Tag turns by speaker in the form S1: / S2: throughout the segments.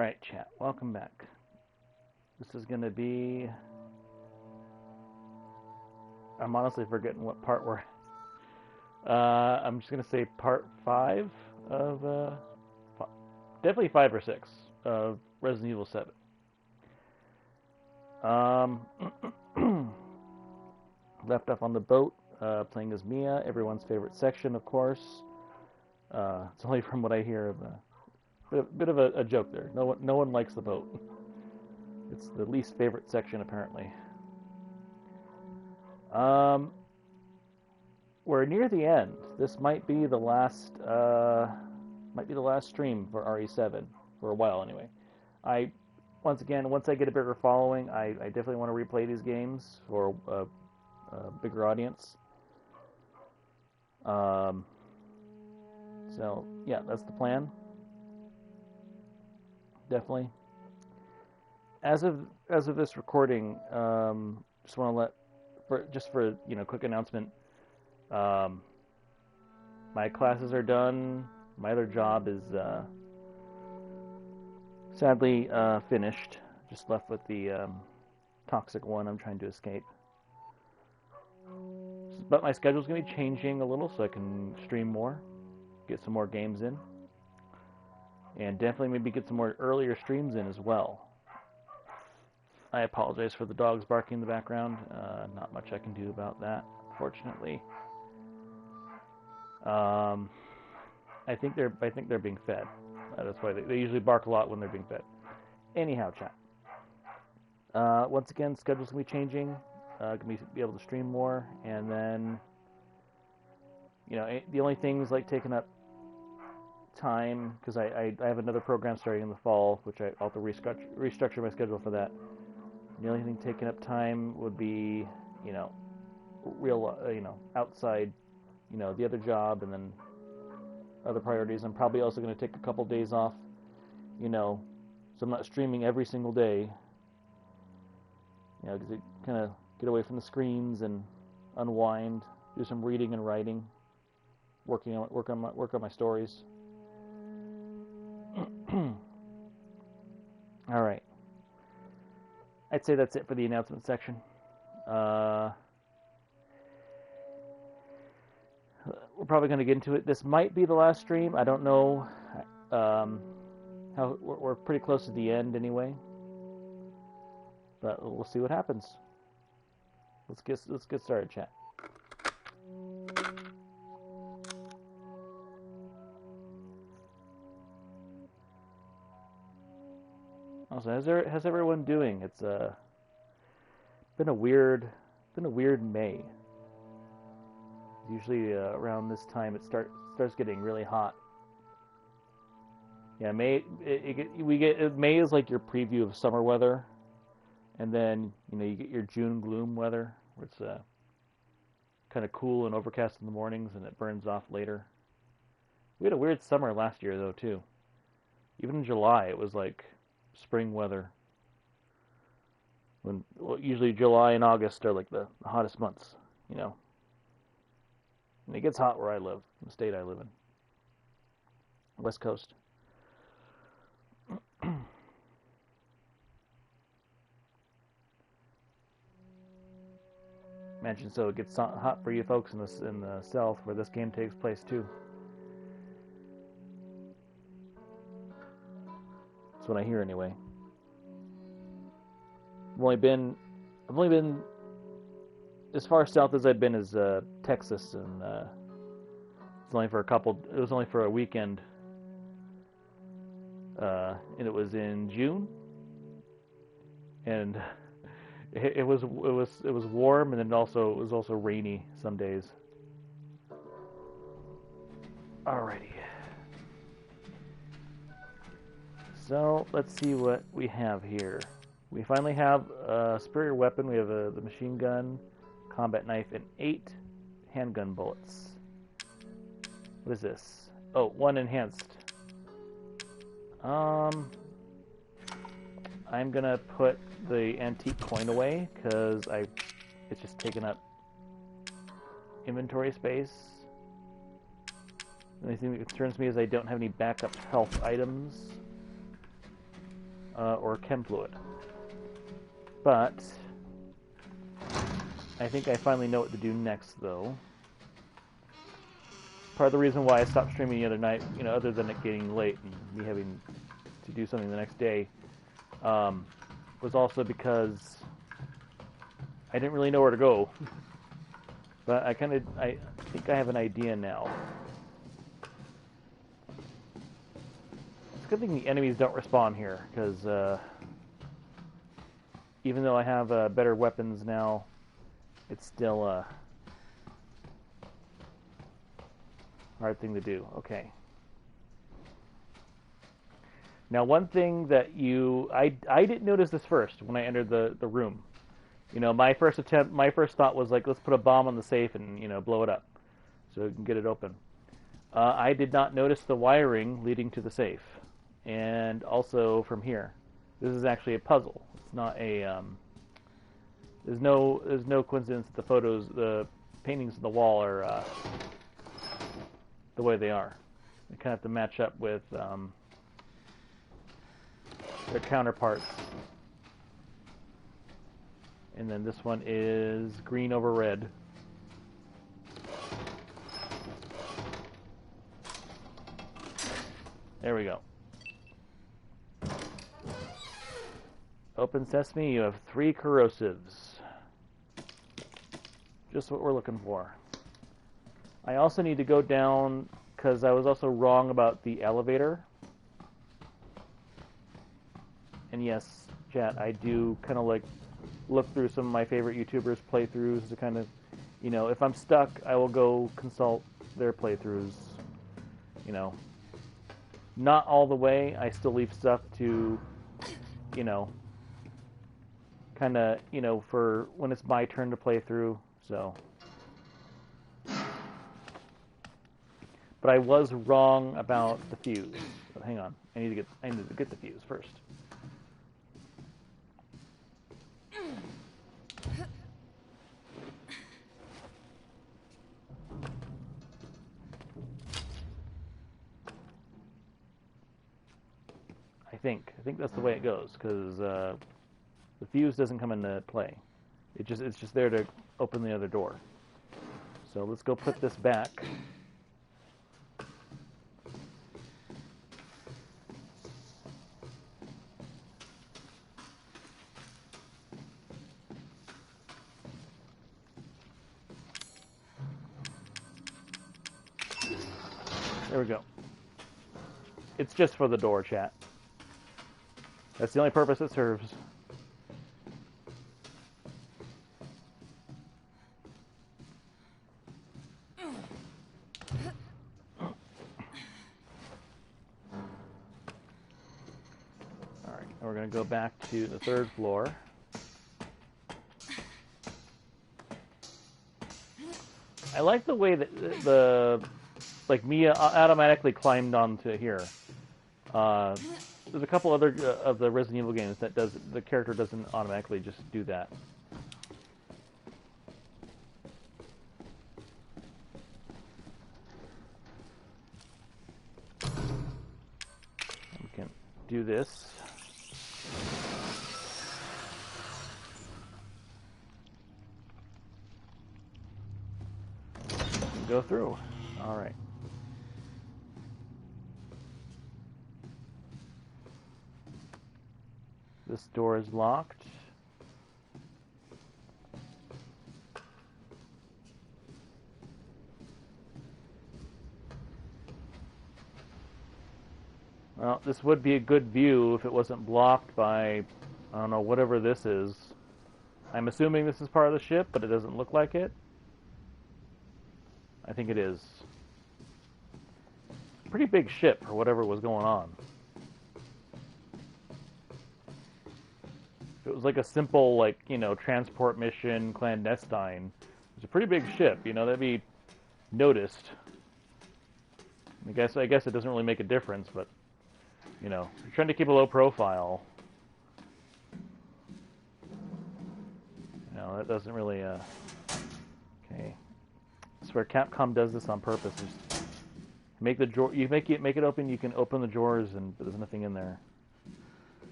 S1: Alright, chat, welcome back. This is going to be... I'm honestly forgetting what part we're... I'm just going to say part 5 of... definitely 5 or 6 of Resident Evil 7. Left off on the boat, playing as Mia, everyone's favorite section, of course. It's only from what I hear of a bit of a joke there. No one likes the boat. It's the least favorite section, apparently. We're near the end. This might be the last stream for RE7 for a while, anyway. Once I get a bigger following, I definitely want to replay these games for a bigger audience. So yeah, that's the plan. Definitely. As of this recording, just want to let for quick announcement. My classes are done. My other job is sadly finished. Just left with the toxic one I'm trying to escape. But my schedule's going to be changing a little so I can stream more, get some more games in, and definitely maybe get some more earlier streams in as well. I apologize for the dogs barking in the background. Not much I can do about that, fortunately. I think they're being fed. That's why they usually bark a lot when they're being fed. Anyhow, chat. Once again, schedule's gonna be changing. Gonna be able to stream more, and then the only things like taking up time, because I have another program starting in the fall, which I'll have to restructure my schedule for that. The only thing taking up time would be real outside the other job, and then other priorities. I'm probably also going to take a couple days off, so I'm not streaming every single day, because it kind of get away from the screens and unwind, do some reading and writing, work on my stories. All right. I'd say that's it for the announcement section. We're probably going to get into it. This might be the last stream. I don't know. We're pretty close to the end anyway. But we'll see what happens. Let's get started, chat. Also, how's everyone doing? It's been a weird May. Usually around this time it starts getting really hot. Yeah, May May is like your preview of summer weather, and then you get your June gloom weather, where it's kind of cool and overcast in the mornings, and it burns off later. We had a weird summer last year though too. Even in July, it was like spring weather. Usually July and August are like the hottest months, And it gets hot where I live, in the state I live in. West Coast. Imagine so it gets hot for you folks in the south where this game takes place too. That's what I hear anyway. I've only been as far south as I've been is Texas, and it was only for a weekend, and it was in June, and it was warm, and then it was also rainy some days. Alrighty. So let's see what we have here. We finally have a superior weapon. We have the machine gun, combat knife, and 8 handgun bullets. What is this? Oh, 1 enhanced. I'm gonna put the antique coin away because it's just taking up inventory space. The only thing that concerns me is I don't have any backup health items. or chem fluid. But I think I finally know what to do next, though. Part of the reason why I stopped streaming the other night, you know, other than it getting late and me having to do something the next day, was also because I didn't really know where to go. But I think I have an idea now. It's a good thing the enemies don't respawn here, because even though I have better weapons now, it's still a hard thing to do. Okay. Now, one thing that I didn't notice this first when I entered the room. You know, my first thought was like, let's put a bomb on the safe and, you know, blow it up so we can get it open. I did not notice the wiring leading to the safe. And also from here. This is actually a puzzle. It's not a, there's no coincidence that the paintings on the wall are the way they are. They kind of have to match up with their counterparts. And then this one is green over red. There we go. Open sesame, you have 3 corrosives. Just what we're looking for. I also need to go down, because I was also wrong about the elevator. And yes, chat, I do kind of like look through some of my favorite YouTubers' playthroughs to kind of, you know, if I'm stuck, I will go consult their playthroughs. You know, not all the way. I still leave stuff to, you know, kind of, you know, for when it's my turn to play through. So, but I was wrong about the fuse. But hang on, I need to get the fuse first. I think that's the way it goes, because the fuse doesn't come into play. It's just there to open the other door. So let's go put this back. There we go. It's just for the door, chat. That's the only purpose it serves. Alright, we're going to go back to the 3rd floor. I like the way that like Mia automatically climbed onto here. There's a couple other of the Resident Evil games that the character doesn't automatically just do that. We can do this. Go through. All right. This door is locked. Well, this would be a good view if it wasn't blocked by, I don't know, whatever this is. I'm assuming this is part of the ship, but it doesn't look like it. I think it is. Pretty big ship for whatever was going on. If it was like a simple, like, you know, transport mission, clandestine, it's a pretty big ship, you know, that'd be noticed. I guess it doesn't really make a difference, but, you know, if you're trying to keep a low profile, you know, that doesn't really, okay. I swear Capcom does this on purpose. Just make the drawer, make it open, you can open the drawers, but there's nothing in there.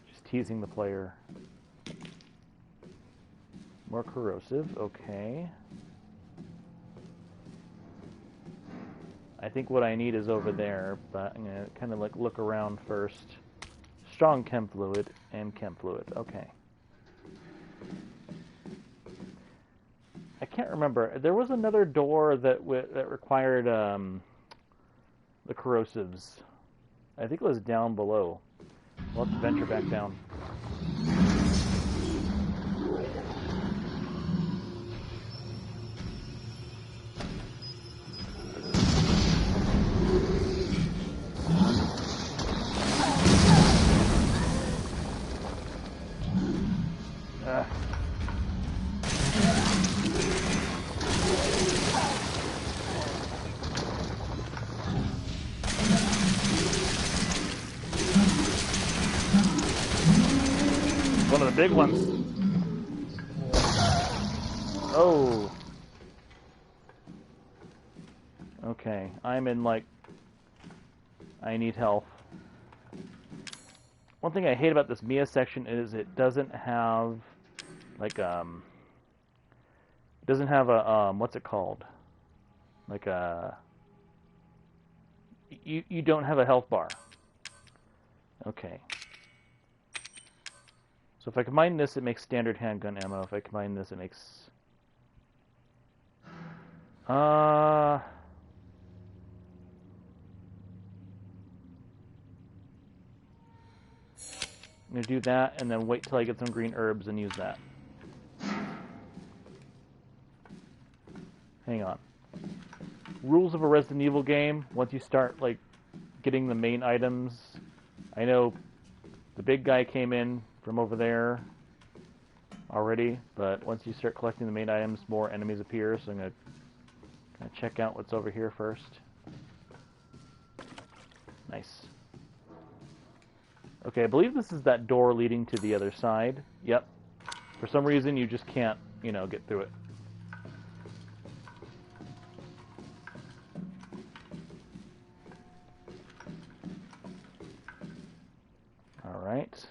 S1: Just teasing the player. More corrosive, okay. I think what I need is over there, but I'm gonna kind of like look around first. Strong chem fluid and chem fluid, okay. I can't remember. There was another door that required the corrosives. I think it was down below. We'll have to venture back down. One of the big ones. Oh. Okay, I'm in like... I need health. One thing I hate about this Mia section is it doesn't have like it doesn't have a what's it called? Like a you don't have a health bar. Okay. So if I combine this, it makes standard handgun ammo. If I combine this, it makes... I'm going to do that, and then wait till I get some green herbs and use that. Hang on. Rules of a Resident Evil game, once you start, like, getting the main items... I know the big guy came in from over there already, but once you start collecting the main items, more enemies appear, so I'm going to check out what's over here first. Nice. Okay, I believe this is that door leading to the other side. Yep. For some reason, you just can't, you know, get through it. Alright.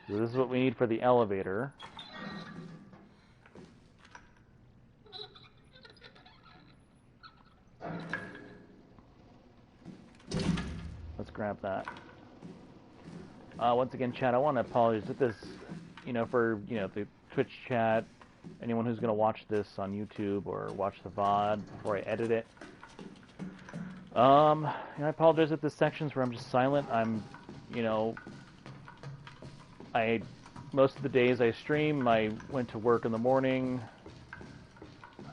S1: So this is what we need for the elevator. Let's grab that. Once again, chat, I want to apologize if this, you know, for, you know, the Twitch chat, anyone who's going to watch this on YouTube or watch the VOD before I edit it. I apologize if this section's where I'm just silent. I'm, you know, most of the days I stream, I went to work in the morning.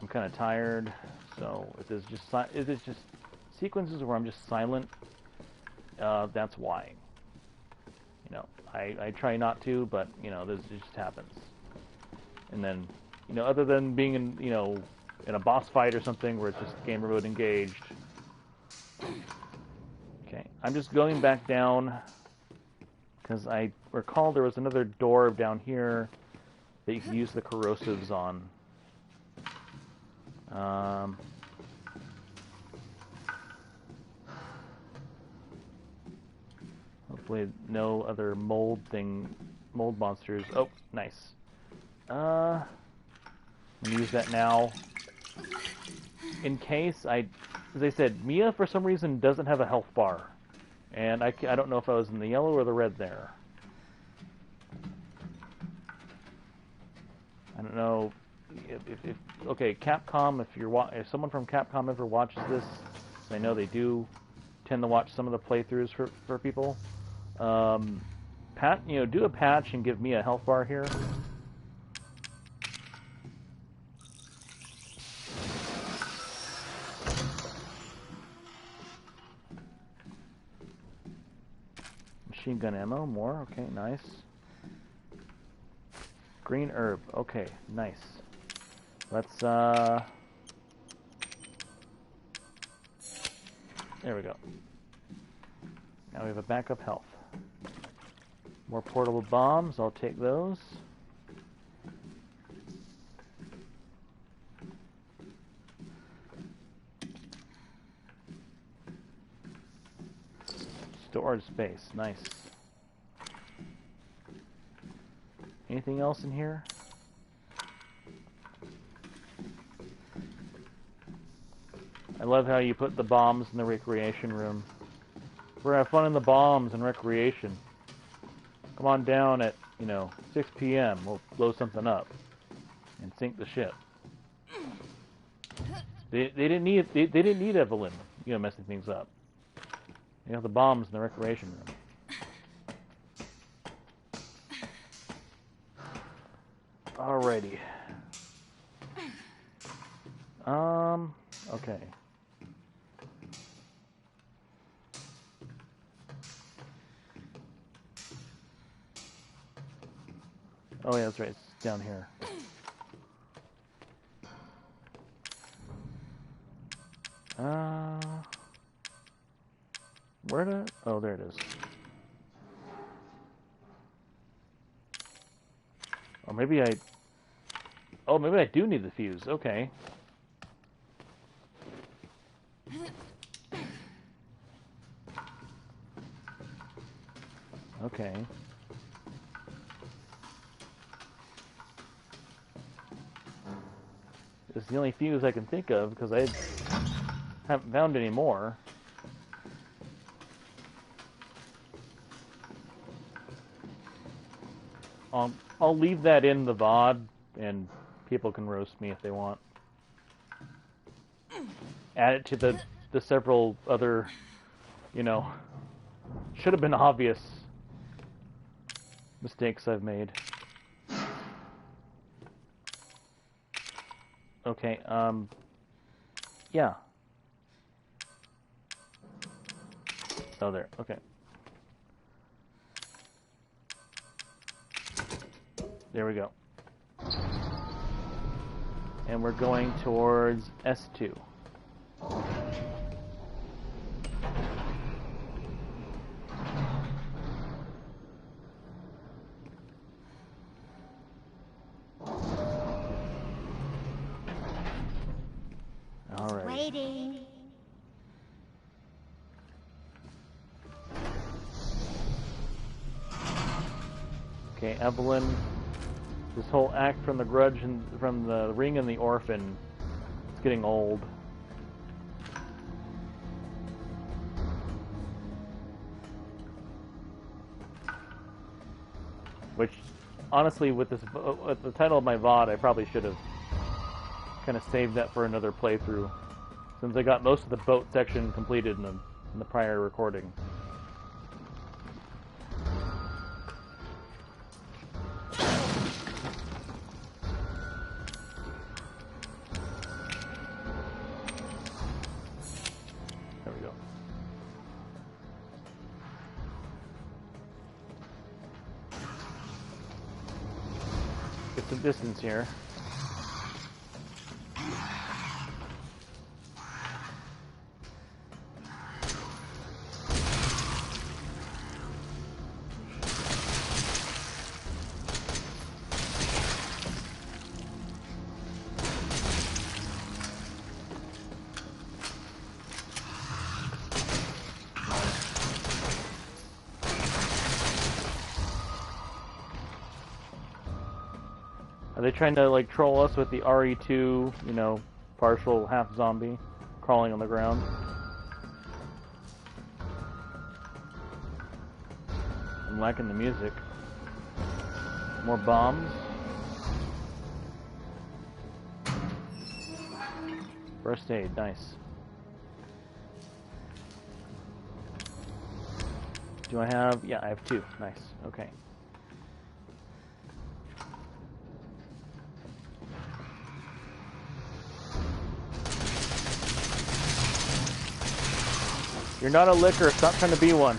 S1: I'm kind of tired, so if there's just sequences where I'm just silent, that's why. You know, I try not to, but, you know, this just happens. And then, you know, other than being in, you know, in a boss fight or something where it's just game mode engaged. Okay, I'm just going back down because I recall there was another door down here that you could use the corrosives on. Hopefully no other mold monsters. Oh, nice. I'm gonna use that now. In case as I said, Mia for some reason doesn't have a health bar. And I don't know if I was in the yellow or the red there. I don't know if okay, Capcom, if someone from Capcom ever watches this, I know they do tend to watch some of the playthroughs for people. Do a patch and give me a health bar here. Machine gun ammo, more, okay, nice. Green herb, okay, nice. Let's, there we go. Now we have a backup health. More portable bombs, I'll take those. Storage space, nice. Anything else in here? I love how you put the bombs in the recreation room. We're gonna have fun in the bombs and recreation. Come on down at, 6 p.m. We'll blow something up and sink the ship. They didn't need Evelyn, messing things up. You have the bombs in the recreation room. Alrighty. Okay. Oh yeah, that's right. It's down here. Where did? Oh, there it is. Or maybe I. Oh, maybe I do need the fuse. Okay. Okay. It's the only fuse I can think of because I haven't found any more. I'll leave that in the VOD, and people can roast me if they want. Add it to the several other, should have been obvious mistakes I've made. Okay, yeah. Oh, there, okay. There we go. And we're going towards S2. All right.
S2: Waiting.
S1: Okay, Evelyn. This whole act from the Grudge and from the Ring and the Orphan, it's getting old. Which, honestly, with the title of my VOD, I probably should have kind of saved that for another playthrough, since I got most of the boat section completed in the prior recording. There we go. Get some distance here. Are they trying to, like, troll us with the RE2, partial half zombie crawling on the ground? I'm liking the music. More bombs. First aid, nice. Do I have... Yeah, I have 2. Nice. Okay. You're not a licker. Stop trying to be one.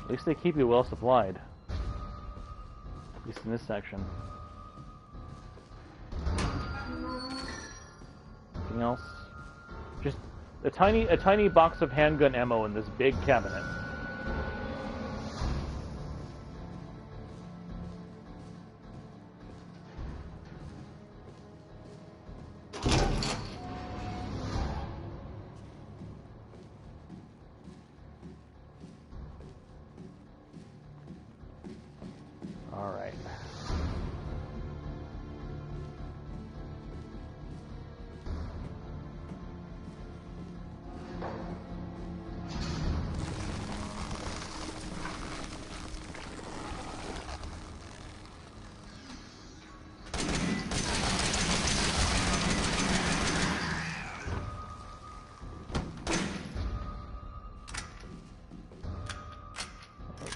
S1: At least they keep you well supplied. At least in this section. Anything else? Just a tiny box of handgun ammo in this big cabinet.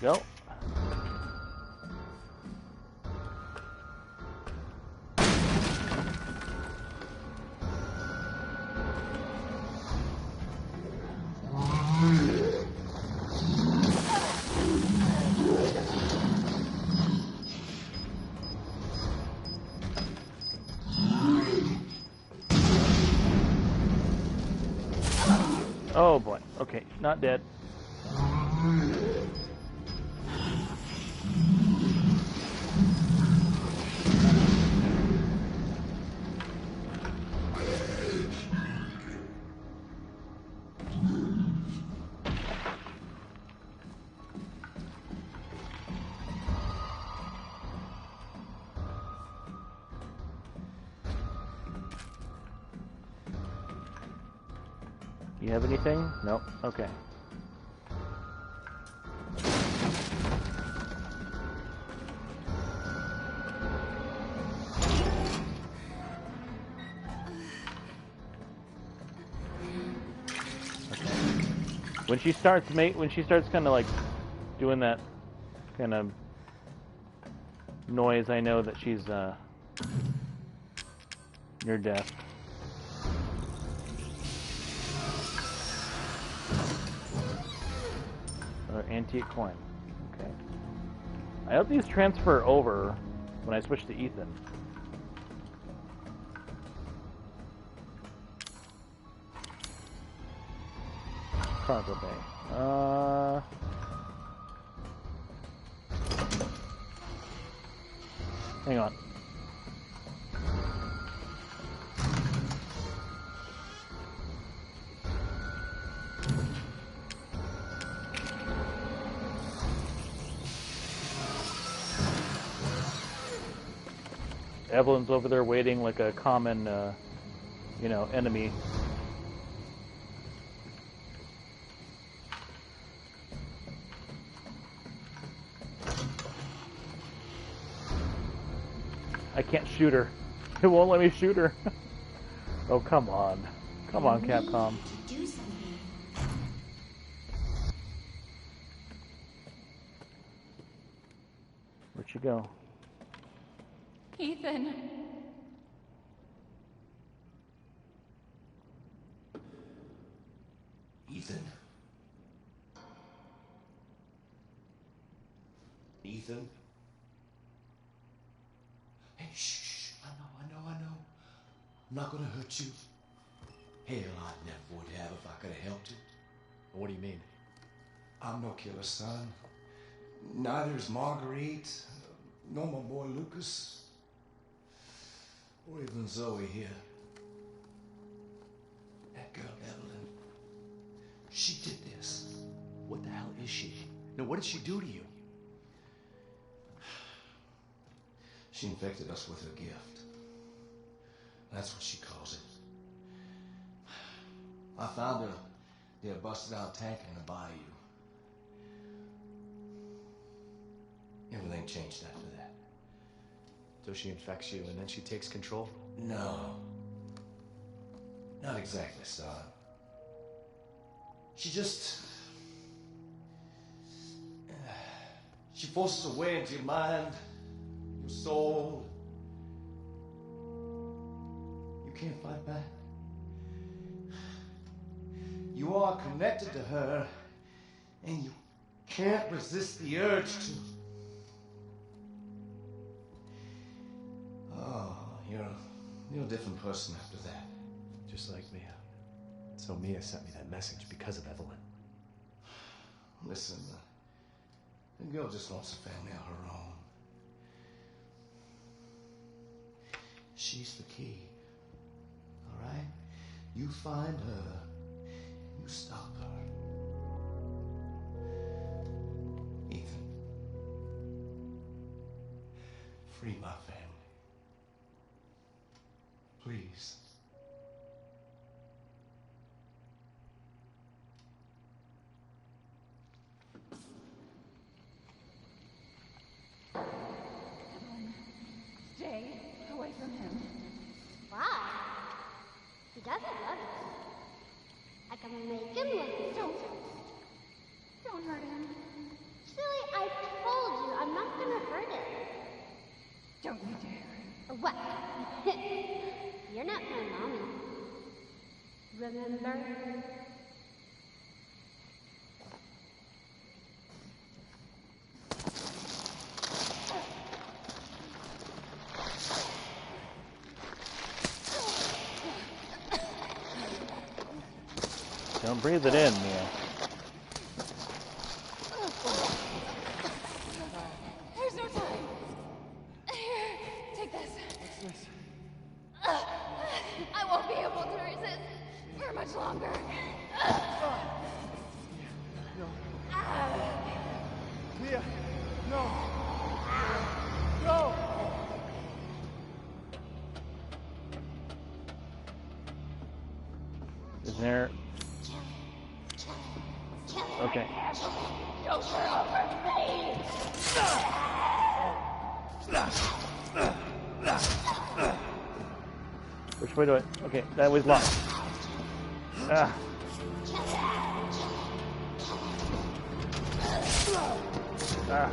S1: Go. Oh boy. Okay, not dead. You have anything? Nope. Okay. When she starts kind of like doing that kind of noise, I know that she's near death. Another antique coin. Okay. I hope these transfer over when I switch to Ethan. Cargo bay. Hang on. Evelyn's over there waiting like a common, enemy. I can't shoot her. It won't let me shoot her. Oh, come on. Come on, Capcom. Where'd she go?
S2: Ethan.
S3: Ethan? Ethan? Hey, shh. I know. I'm not gonna hurt you. Hell, I never would have if I could have helped you.
S4: What do you mean?
S3: I'm no killer, son. Neither is Marguerite, nor my boy Lucas, or even Zoe here. That girl, Evelyn, she did this.
S4: What the hell is she? No, what did she do to you?
S3: She infected us with her gift. That's what she calls it. I found her near a busted out tank in the bayou. Everything changed after that.
S4: So she infects you and then she takes control?
S3: No. Not exactly, son. She just... She forces her way into your mind, your soul. You can't fight back. You are connected to her, and you can't resist the urge to... Oh, you're a different person after that.
S4: Just like Mia. So Mia sent me that message because of Evelyn.
S3: Listen, the girl just wants a family of her own. She's the key. All right? You find her. You stop her. Ethan. Free my family. Please.
S2: Stay away from him.
S5: Why? He doesn't love us. I can make him love us.
S2: Don't hurt him.
S5: Silly, I told you, I'm not gonna hurt it.
S2: Don't you dare.
S5: What? You're not my mommy. Remember?
S1: Don't breathe it in, Mia.
S2: There's no time. Here, take this.
S4: What's this?
S2: I won't be able to resist for much longer.
S4: No. Mia, no. No.
S1: Is there... Okay.
S2: Don't hurt me.
S1: Which way do I... Okay, that was locked. Ah. Ah.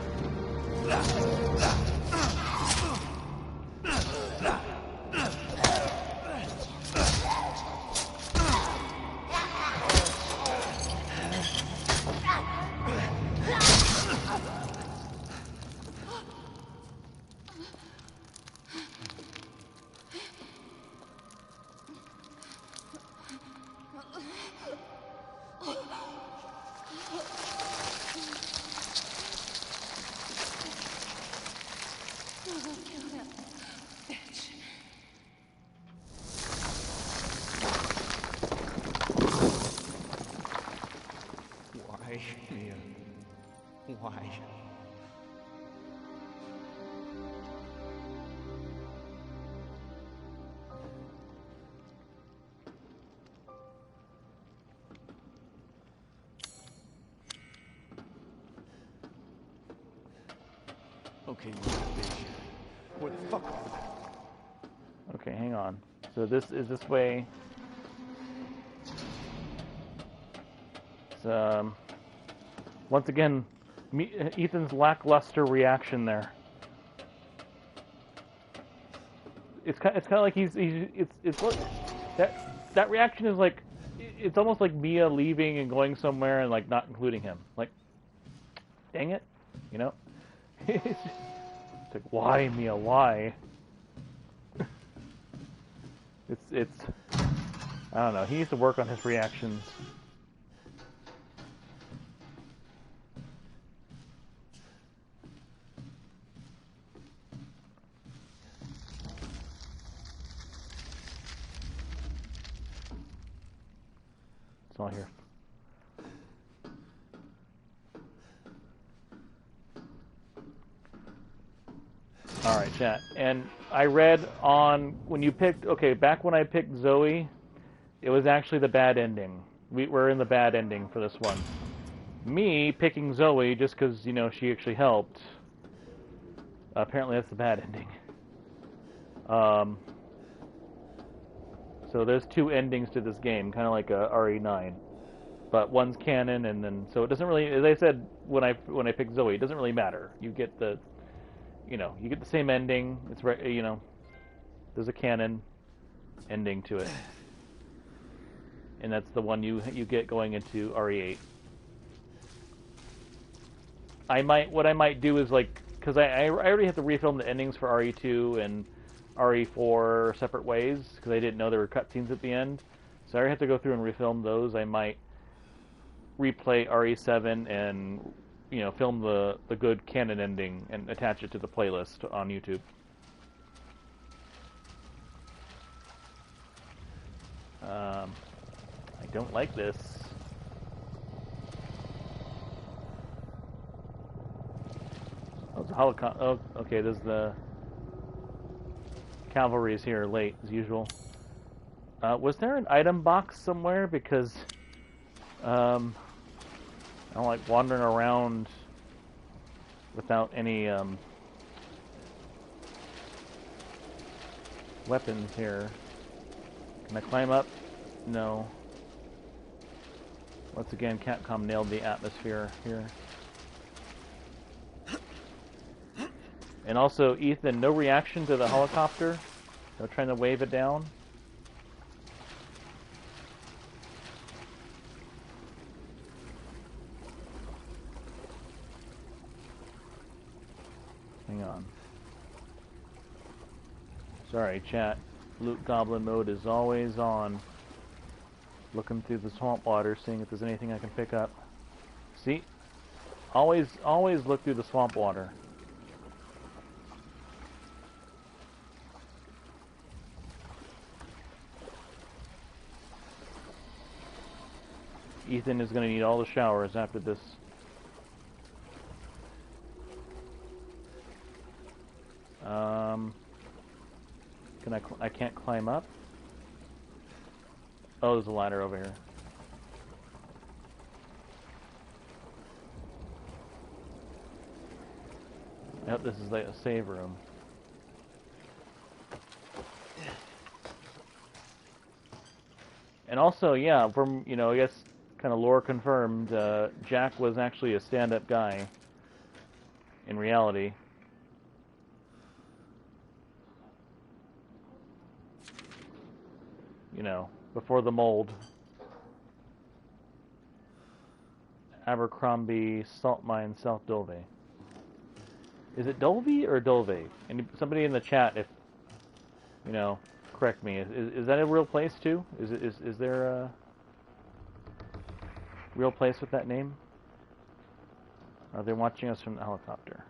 S4: Why, Mia? Why? Okay, you bitch. Where the fuck?
S1: Okay, hang on. So this is this way. It's, once again, Ethan's lackluster reaction there. It's kind of like it's like that reaction is like it's almost like Mia leaving and going somewhere and like not including him. Like, dang it, you know? It's like, why, Mia? Why? It's I don't know. He needs to work on his reactions. It's all here. All right, chat. And I read on when you picked. Okay, back when I picked Zoe, it was actually the bad ending. We're in the bad ending for this one. Me picking Zoe just because you know she actually helped. Apparently, that's the bad ending. So there's two endings to this game, kind of like a RE9, but one's canon, and then so it doesn't really. As I said when I picked Zoe, it doesn't really matter. You get the, you know, you get the same ending. It's right, you know, there's a canon ending to it, and that's the one you get going into RE8. What I might do is like, because I already have to refilm the endings for RE2 and RE4 separate ways because I didn't know there were cutscenes at the end. So I already have to go through and refilm those. I might replay RE7 and, you know, film the good canon ending and attach it to the playlist on YouTube. I don't like this. Oh, it's a Holocaust. Oh, okay, there's the cavalry is here late, as usual. Was there an item box somewhere? Because I don't like wandering around without any weapons here. Can I climb up? No. Once again, Capcom nailed the atmosphere here. And also, Ethan, no reaction to the helicopter? No trying to wave it down? Hang on. Sorry, chat. Loot Goblin mode is always on. Looking through the swamp water, seeing if there's anything I can pick up. See? Always look through the swamp water. Ethan is going to need all the showers after this. I can't climb up? Oh, there's a ladder over here. Yep, this is like a save room. And also, yeah, from, you know, I guess kind of lore confirmed, Jack was actually a stand-up guy in reality. You know, before the mold. Abercrombie, Salt Mine, South Dove. Is it Dulvey or Dulve? And somebody in the chat, if you know, correct me. Is that a real place too? Is there a real place with that name? Are they watching us from the helicopter?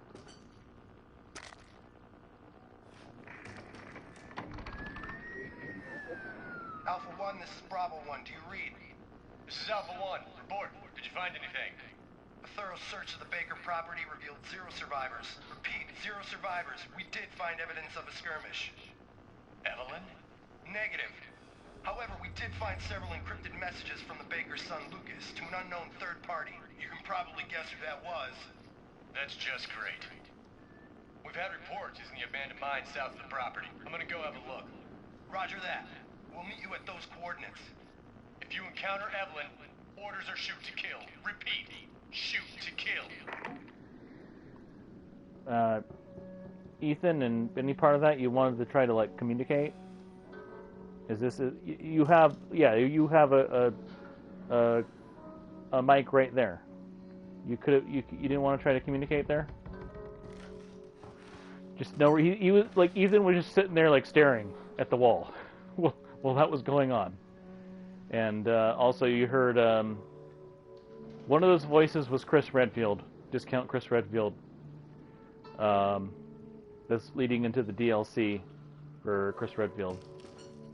S6: Alpha 1, this is Bravo 1. Do you read?
S7: This is Alpha 1. Report. Did you find anything?
S6: A thorough search of the Baker property revealed 0 survivors. Repeat, 0 survivors. We did find evidence of a skirmish.
S7: Evelyn?
S6: Negative. However, we did find several encrypted messages from the Baker's son Lucas to an unknown third party. You can probably guess who that was.
S7: That's just great. We've had reports using the abandoned mine south of the property. I'm gonna go have a look.
S6: Roger that. We'll meet you at those coordinates.
S7: If you encounter Evelyn, orders are shoot to kill. Repeat, shoot to kill.
S1: Ethan, and any part of that you wanted to try to like communicate? Is this you have? Yeah, you have a mic right there. You could you didn't want to try to communicate there? Just no. He was like Ethan was just sitting there like staring at the wall. Well, that was going on. And also you heard one of those voices was Chris Redfield. Discount Chris Redfield. That's leading into the DLC for Chris Redfield,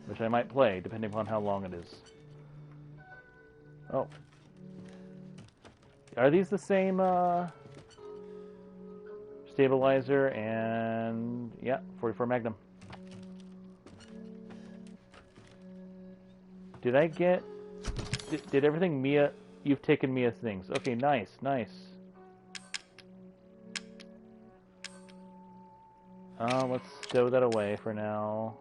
S1: which I might play depending upon how long it is. Oh. Are these the same stabilizer and yeah, 44 Magnum. Did I get... Did everything Mia... You've taken Mia's things. Okay, nice, nice. Let's stow that away for now.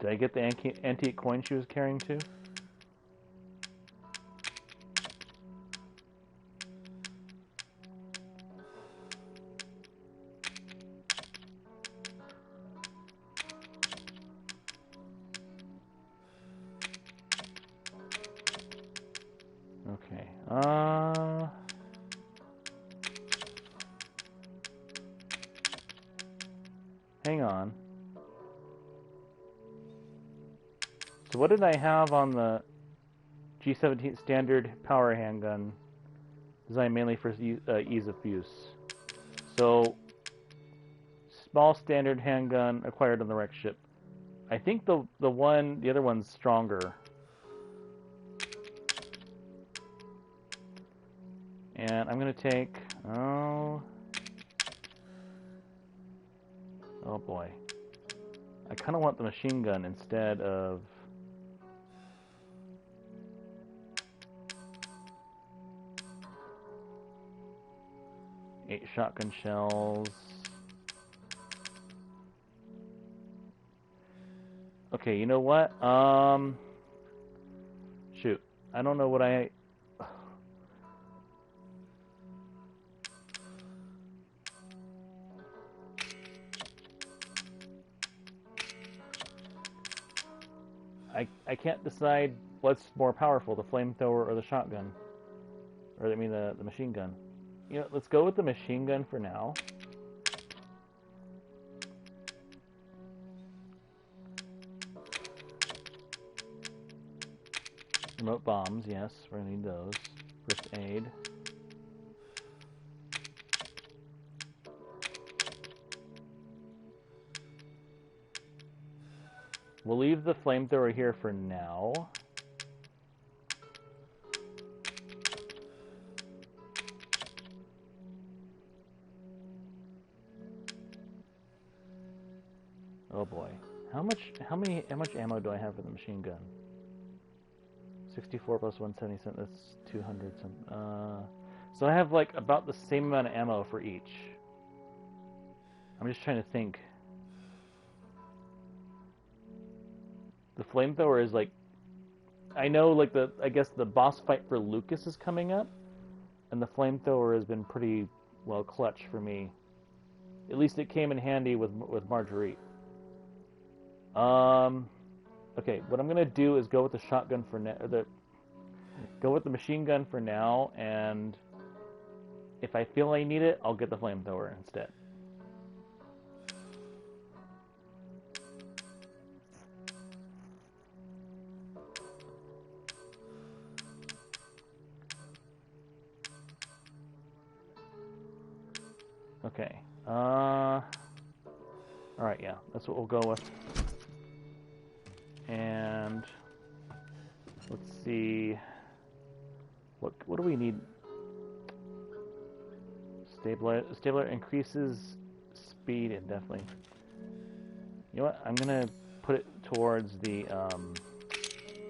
S1: Did I get the antique coin she was carrying too? Okay. Hang on. So what did I have on the G17 standard power handgun designed mainly for ease of use? So small standard handgun acquired on the wreck ship. I think the other one's stronger. And I'm gonna take oh boy. I kind of want the machine gun instead of 8 shotgun shells. Okay, you know what? Shoot. I don't know what I can't decide what's more powerful, the flamethrower or the shotgun. Or I mean the machine gun. You know, let's go with the machine gun for now. Remote bombs, yes, we're gonna need those. First aid. We'll leave the flamethrower here for now. Oh boy. How much ammo do I have for the machine gun? 64 plus 177, that's 200 some. So I have like about the same amount of ammo for each. I'm just trying to think. The flamethrower is like, I know like I guess the boss fight for Lucas is coming up, and the flamethrower has been pretty well clutch for me. At least it came in handy with Marguerite. Okay, what I'm gonna do is go with the shotgun for now. Go with the machine gun for now, and if I feel I need it, I'll get the flamethrower instead. Okay. Alright, yeah, that's what we'll go with. And let's see. What do we need? Stabler increases speed indefinitely. You know what? I'm gonna put it towards the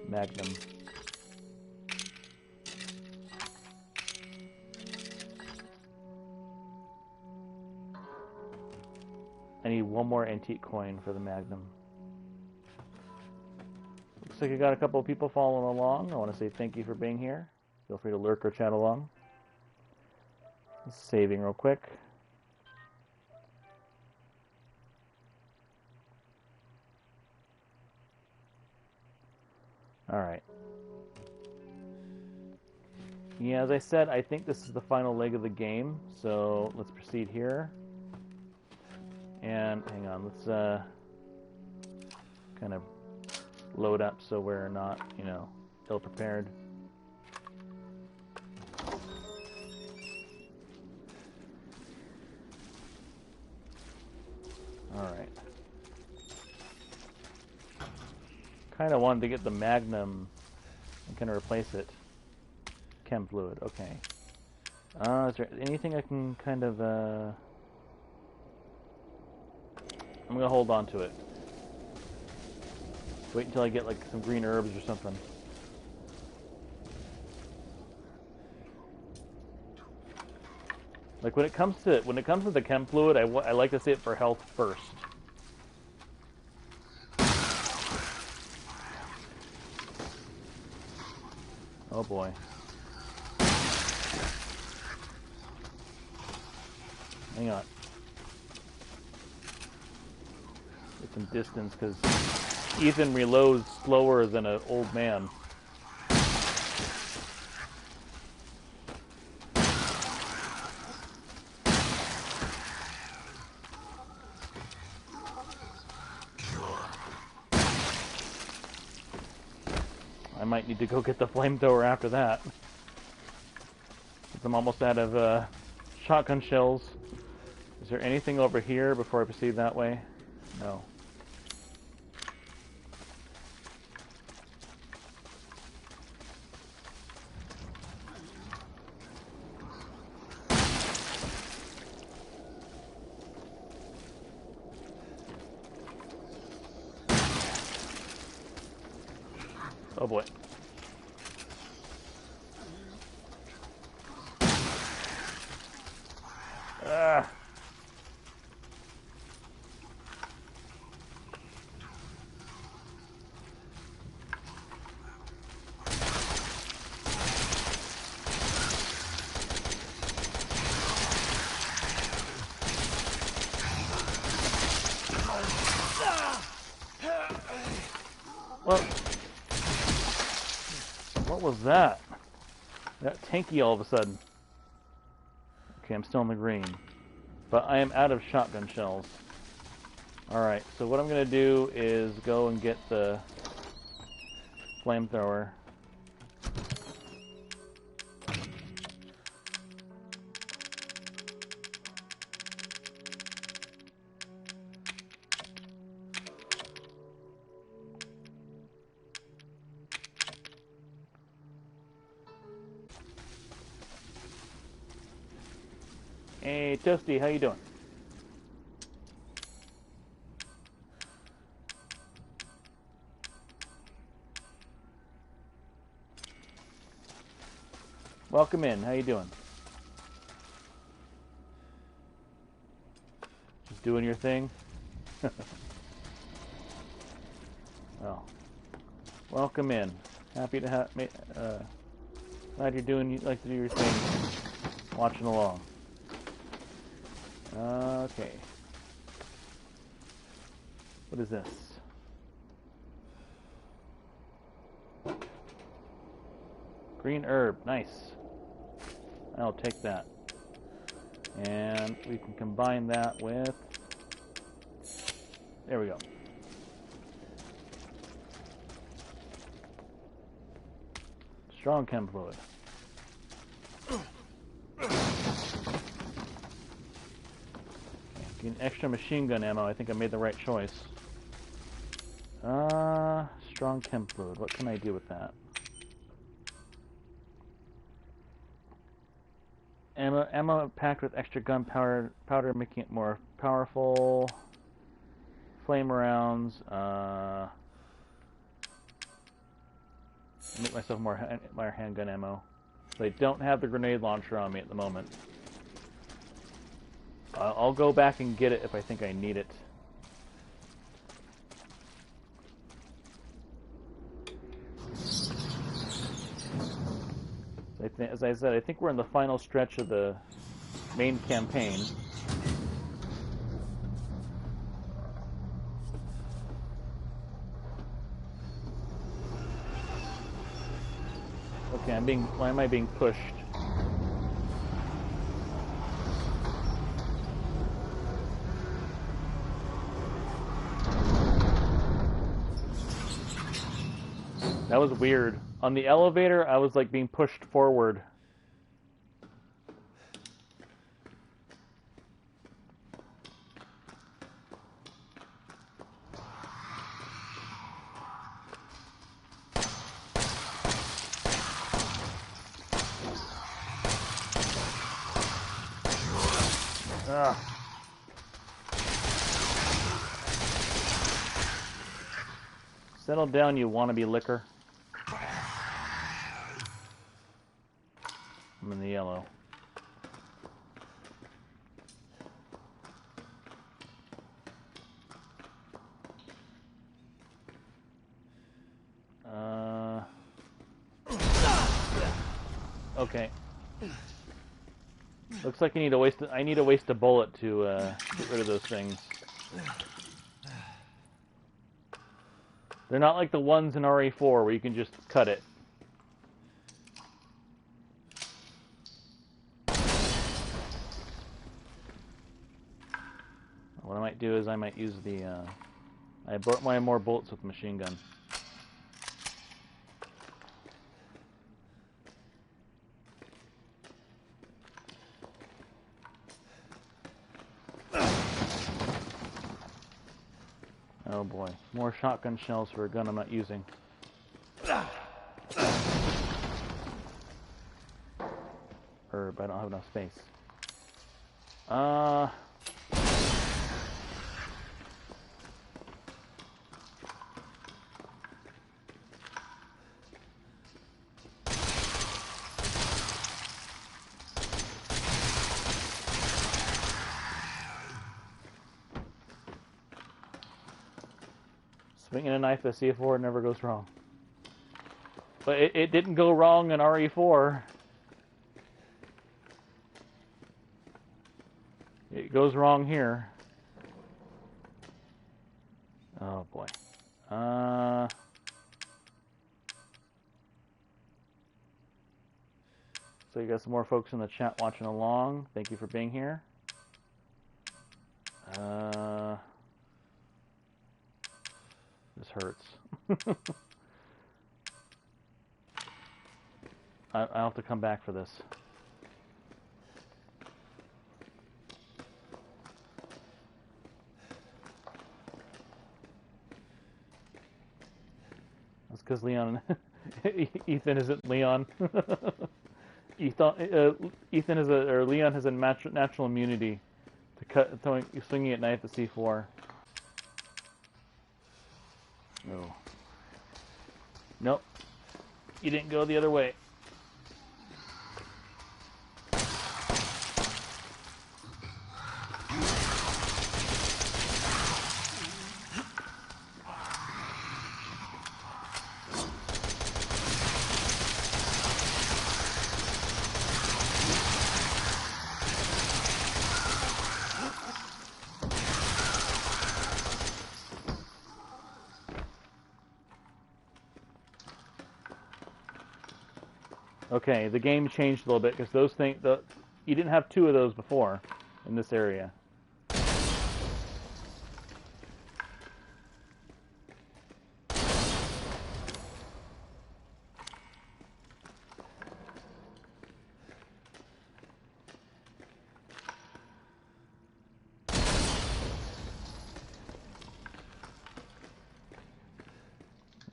S1: Magnum. I need one more antique coin for the Magnum. Looks like I got a couple of people following along. I want to say thank you for being here. Feel free to lurk or chat along. Saving real quick. Alright. Yeah, as I said, I think this is the final leg of the game, so let's proceed here. And hang on, let's kind of load up so we're not, you know, ill-prepared. Alright. Kind of wanted to get the Magnum and kind of replace it. Chem fluid, okay. Is there anything I can kind of, I'm gonna hold on to it. Wait until I get like some green herbs or something. Like when it comes to the chem fluid, I like to see it for health first. Oh boy. Hang on. Get some distance because Ethan reloads slower than an old man. I might need to go get the flamethrower after that. I'm almost out of shotgun shells. Is there anything over here before I proceed that way? No. Oh boy. Ah. What was that? That tanky all of a sudden. Okay, I'm still in the green. But I am out of shotgun shells. Alright, so what I'm going to do is go and get the flamethrower. Hey, Toasty, how you doing? Welcome in. How you doing? Just doing your thing? Well, welcome in. Happy to have glad you're like to do your thing. Watching along. Okay. What is this? Green herb. Nice. I'll take that. And we can combine that with... There we go. Strong chem fluid. Getting extra machine gun ammo. I think I made the right choice. Strong chem fluid. What can I do with that? Ammo packed with extra gunpowder, making it more powerful. Flame rounds. Make myself more handgun ammo. So I don't have the grenade launcher on me at the moment. I'll go back and get it if I think I need it. As I said, I think we're in the final stretch of the main campaign. Okay, why am I being pushed? That was weird. On the elevator, I was like being pushed forward. Ugh. Settle down, you wannabe licker. I'm in the yellow. Okay. Looks like I need to waste a bullet to get rid of those things. They're not like the ones in RE4 where you can just cut it. What I might do is I might use the... I brought my more bullets with the machine gun. Oh boy, more shotgun shells for a gun I'm not using. Herb, I don't have enough space. Swinging a knife at CF4 never goes wrong. But it didn't go wrong in RE4. It goes wrong here. Oh boy. So you got some more folks in the chat watching along. Thank you for being here. This hurts. I'll have to come back for this. That's because Leon... Ethan isn't Leon. Ethan is or Leon has a natural immunity to swinging at knife at C4. No. Nope. You didn't go the other way. Okay, the game changed a little bit because those things, you didn't have two of those before in this area.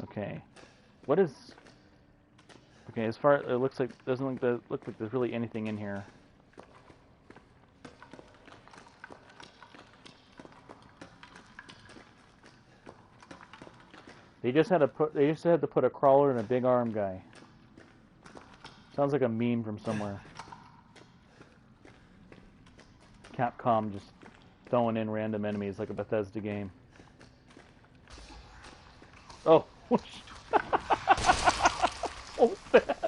S1: Okay, what is? Okay, as far it looks like, look like there's really anything in here. They just had to put a crawler and a big arm guy. Sounds like a meme from somewhere. Capcom just throwing in random enemies like a Bethesda game. Oh. Oh, that.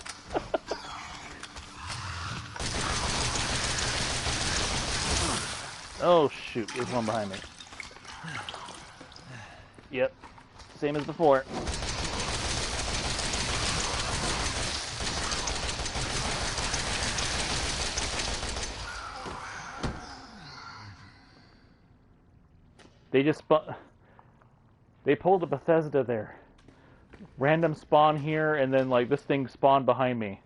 S1: Oh shoot, there's one behind me. Yep, same as before. They pulled a Bethesda there. Random spawn here, and then like this thing spawned behind me.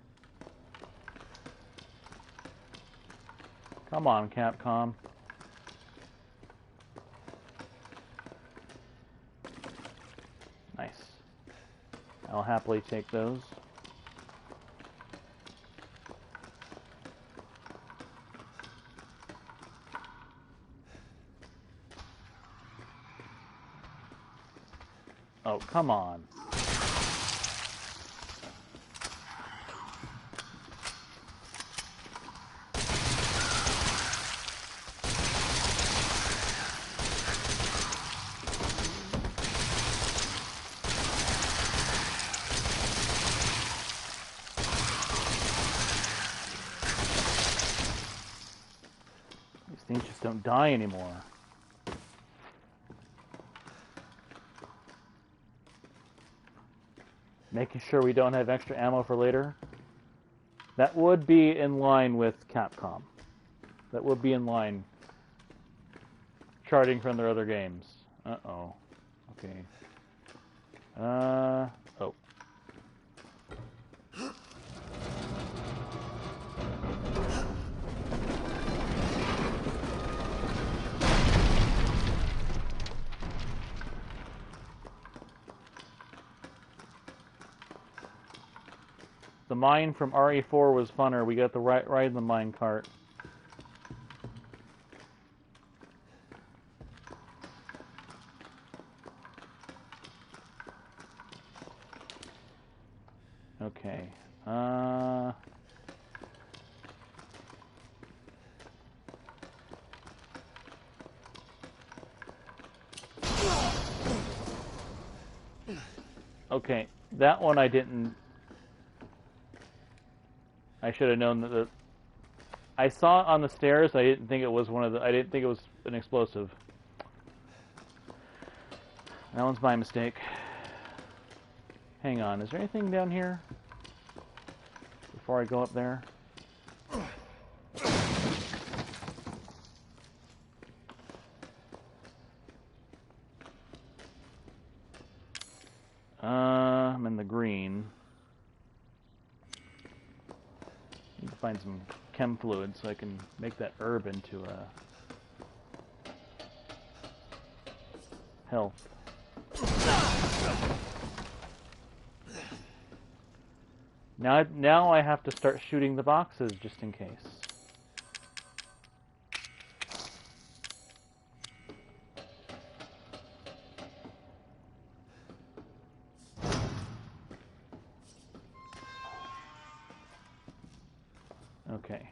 S1: Come on, Capcom. Nice. I'll happily take those. Oh, come on. These things just don't die anymore. Making sure we don't have extra ammo for later. That would be in line with Capcom. That would be in line. Charting from their other games. Uh-oh. Okay. Oh. The mine from RE4 was funner. We got the ride in the mine cart. Okay. Okay, that one I didn't... I should have known that I saw it on the stairs. I didn't think it was I didn't think it was an explosive. That one's my mistake. Hang on, is there anything down here? Before I go up there? I'm in the green. Need to find some chem fluid so I can make that herb into a health. Now I have to start shooting the boxes just in case. Okay.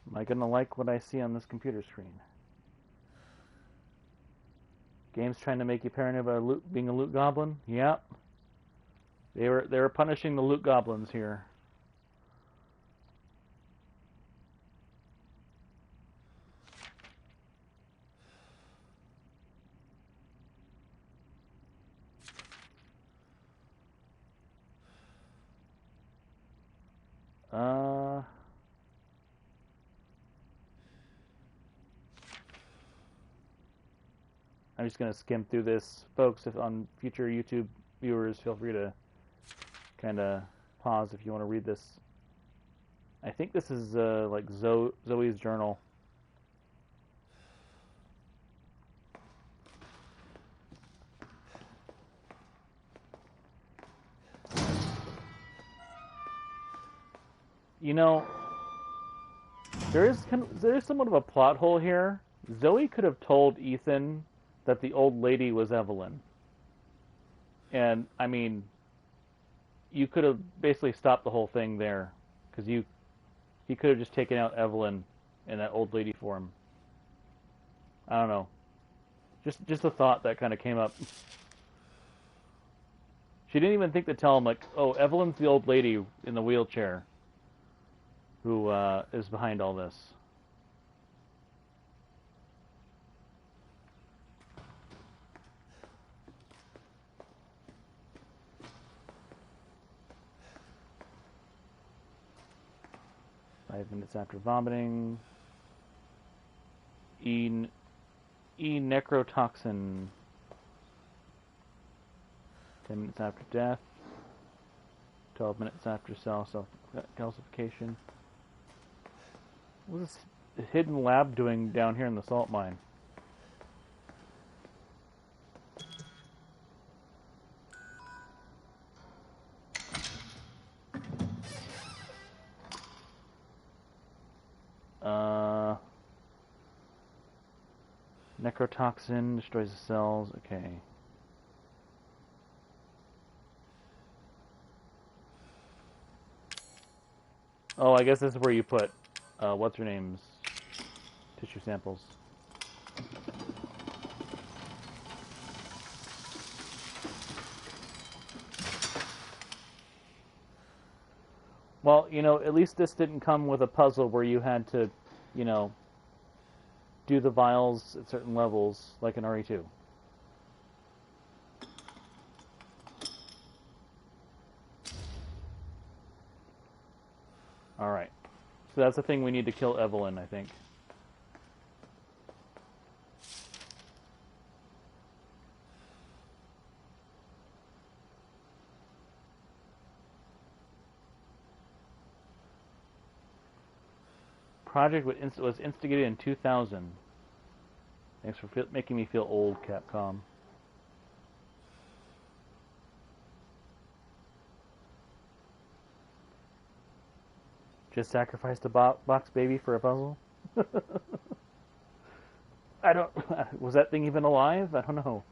S1: Am I gonna like what I see on this computer screen? Game's trying to make you paranoid about being a loot goblin? Yep. They were punishing the loot goblins here. I'm just going to skim through this. Folks, if on future YouTube viewers, feel free to kind of pause if you want to read this. I think this is like Zoe's journal. You know, there is somewhat of a plot hole here. Zoe could have told Ethan that the old lady was Evelyn. And, I mean, you could have basically stopped the whole thing there. Because he could have just taken out Evelyn in that old lady form. I don't know. Just a thought that kind of came up. She didn't even think to tell him, like, oh, Evelyn's the old lady in the wheelchair who is behind all this. Five minutes after vomiting. E necrotoxin. 10 minutes after death. 12 minutes after cell calcification. What is this hidden lab doing down here in the salt mine? Necrotoxin destroys the cells. Okay. Oh, I guess this is where you put what's her name's tissue samples. Well, you know, at least this didn't come with a puzzle where you had to, you know, do the vials at certain levels, like in RE2. Alright. So that's the thing we need to kill Evelyn, I think. Project was instigated in 2000. Thanks for making me feel old, Capcom. Just sacrificed a box baby for a puzzle? I don't... Was that thing even alive? I don't know.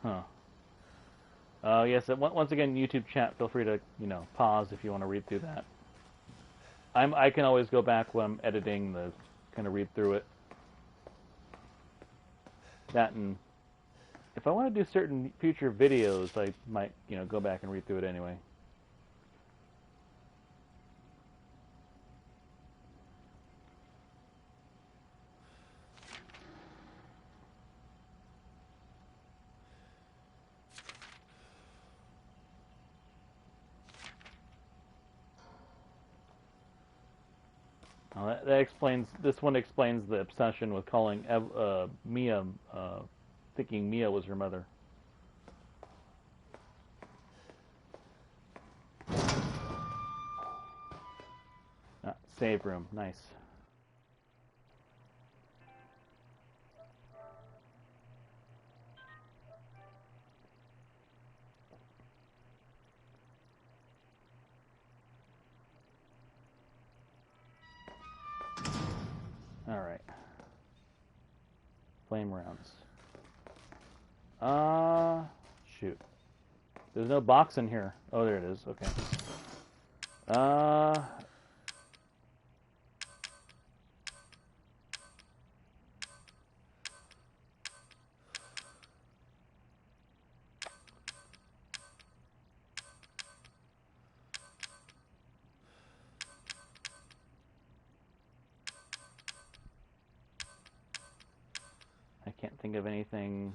S1: Huh. Yes, once again, YouTube chat, feel free to, you know, pause if you want to read through that. I can always go back when I'm editing the kind of read through it. That, and if I want to do certain future videos, I might, go back and read through it anyway. Well, that explains. This one explains the obsession with calling Mia, thinking Mia was her mother. Save room, nice. All right. Flame rounds. Shoot. There's no box in here. Oh, there it is. Okay. I can't think of anything.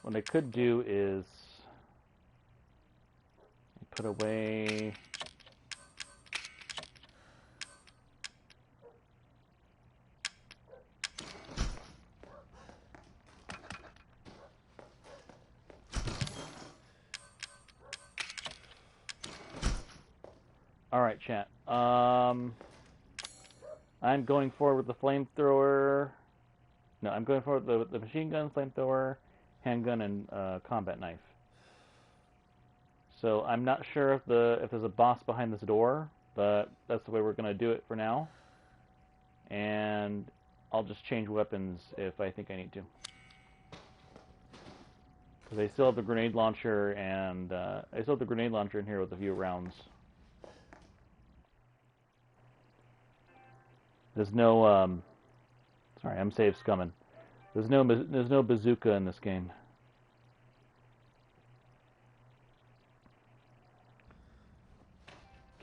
S1: What I could do is put away all right, chat. I'm going forward with the flamethrower. No, I'm going forward with the machine gun, flamethrower, handgun, and combat knife. So I'm not sure if there's a boss behind this door, but that's the way we're going to do it for now. And I'll just change weapons if I think I need to. Because I still have the grenade launcher, and I still have the grenade launcher in here with a few rounds. There's no sorry, I'm safe scumming. There's no bazooka in this game.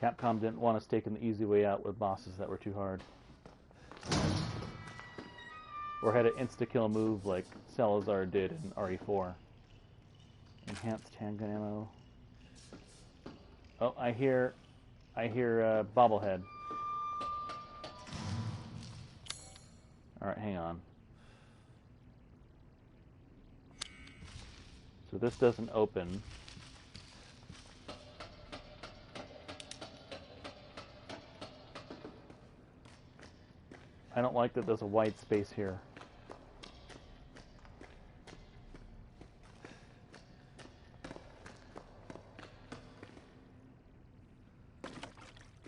S1: Capcom didn't want us taking the easy way out with bosses that were too hard. Or had an insta-kill move like Salazar did in RE4. Enhanced handgun ammo. Oh, I hear bobblehead. Alright, hang on. So this doesn't open. I don't like that there's a white space here.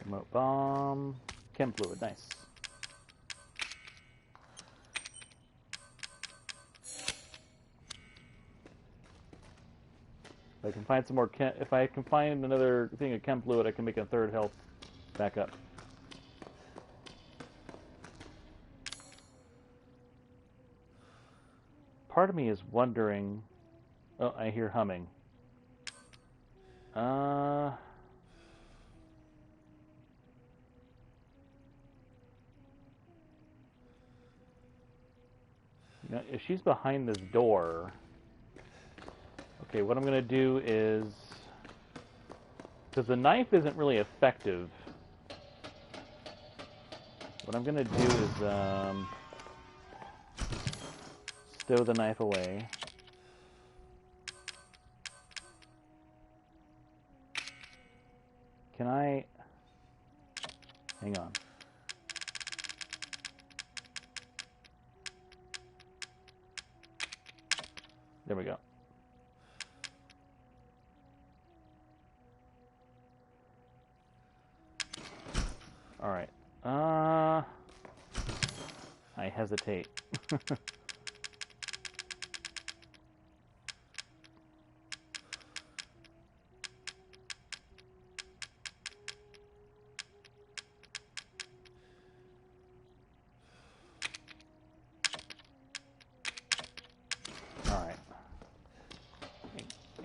S1: Remote bomb. Chem fluid, nice. If I can find some more if I can find another thing of chem fluid, I can make a third health back up. Part of me is wondering. Oh, I hear humming. You know, if she's behind this door. Okay, what I'm going to do is, because the knife isn't really effective, what I'm going to do is stow the knife away. Can I... Hang on. There we go. All right. I hesitate.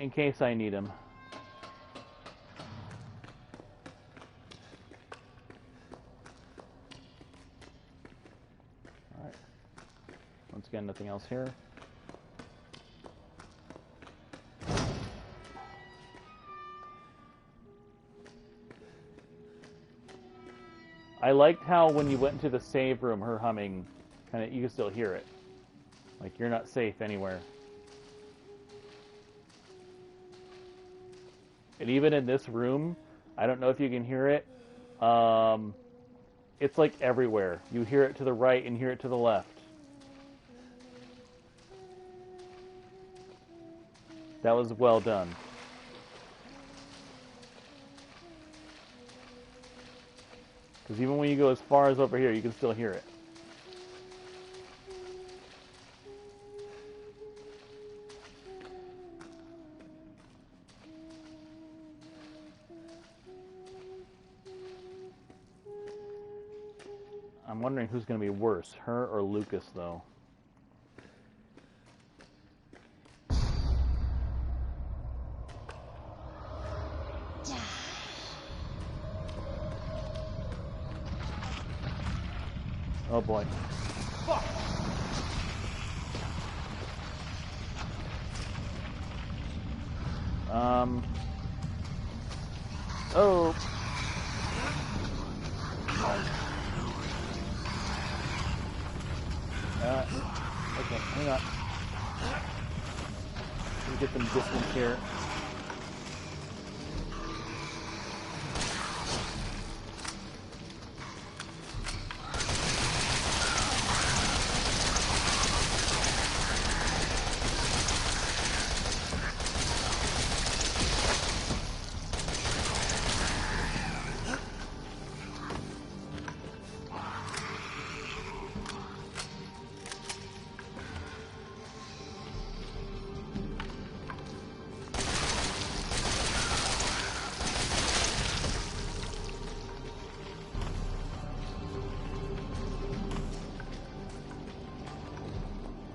S1: in case I need him. Alright. Once again, nothing else here. I liked how when you went into the save room, her humming, kind of, you can still hear it. Like, you're not safe anywhere. And even in this room, I don't know if you can hear it. It's like everywhere. You hear it to the right and hear it to the left. That was well done. Because even when you go as far as over here, you can still hear it. I'm wondering who's going to be worse, her or Lucas, though. Oh boy.
S2: Fuck.
S1: Oh. Okay, hang on. Let me get some distance here.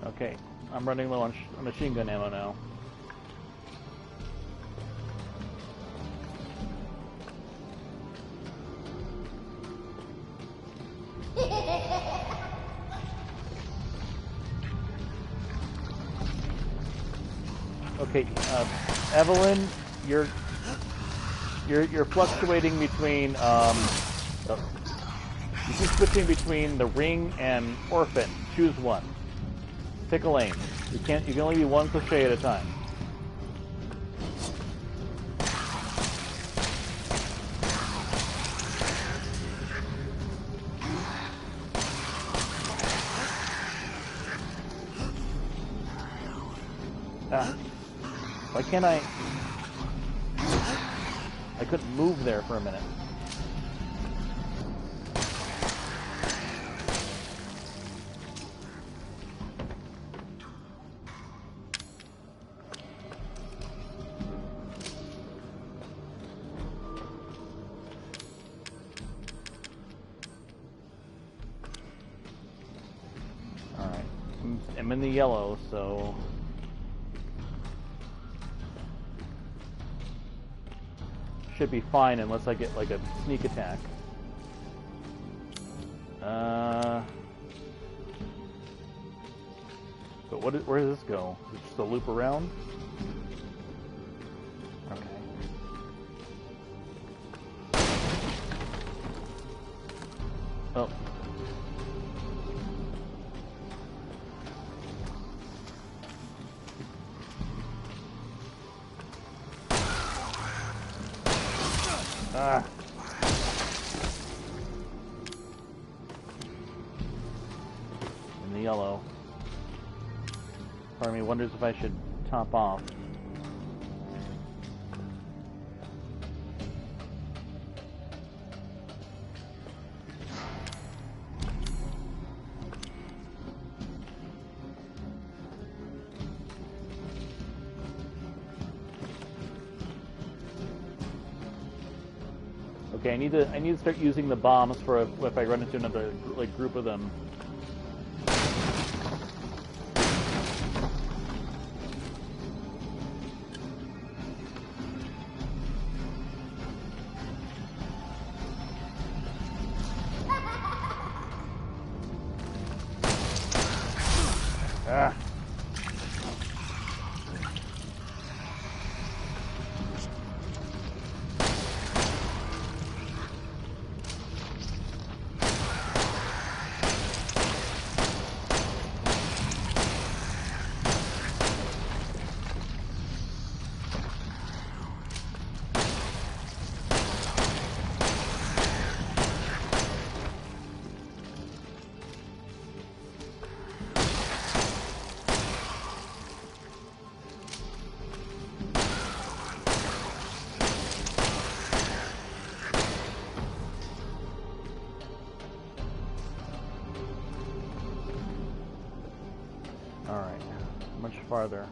S1: Okay, I'm running low on machine gun ammo now. Okay, Evelyn, you're fluctuating between you keep switching between the ring and orphan. Choose one. Pick a lane. You can only be one crochet at a time. Why can't I couldn't move there for a minute. Alright. I'm in the yellow, so should be fine unless I get like a sneak attack. But where does this go? Is it just a loop around? Okay. Oh. Ah. In the yellow. Part of me wonders if I should top off. Okay, I need to start using the bombs for if I run into another like group of them. farther.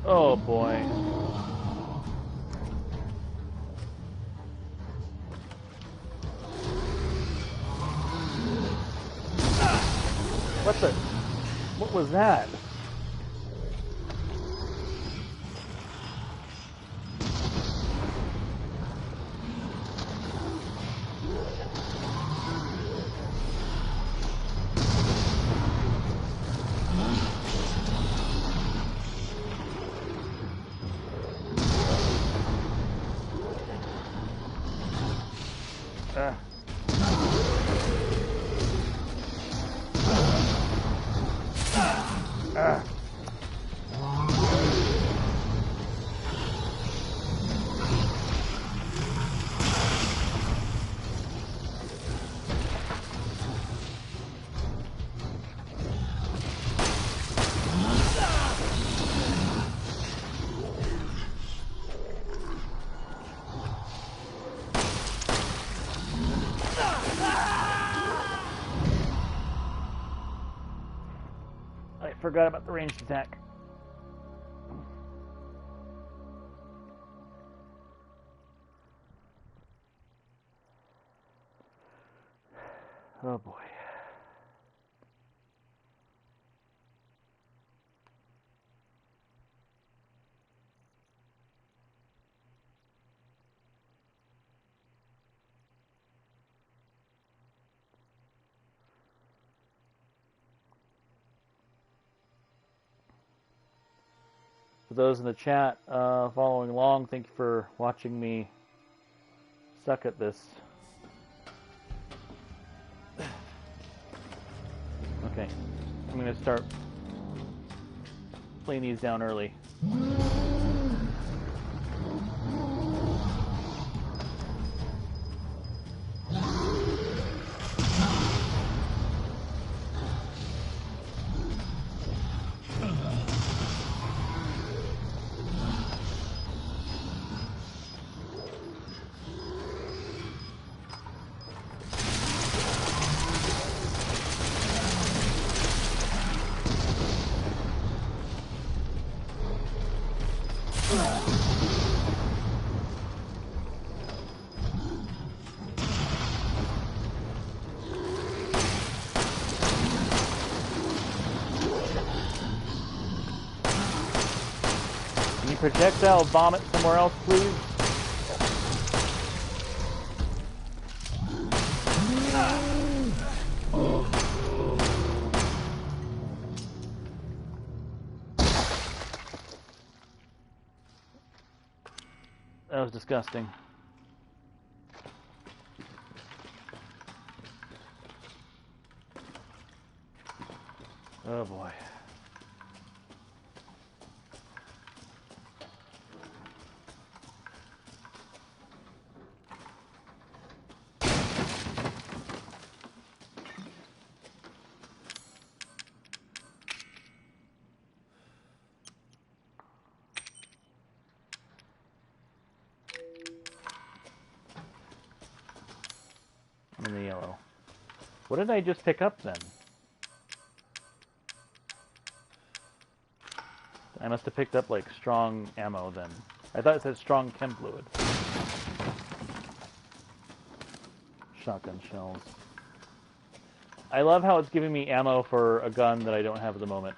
S1: Oh boy. What was that? I forgot about the ranged attack. Oh boy. For those in the chat following along, thank you for watching me suck at this. Okay, I'm going to start laying these down early. Can you projectile vomit somewhere else, please? That was disgusting. Oh boy. I'm in the yellow. What did I just pick up then? I must have picked up like strong ammo then. I thought it said strong chem fluid. Shotgun shells. I love how it's giving me ammo for a gun that I don't have at the moment.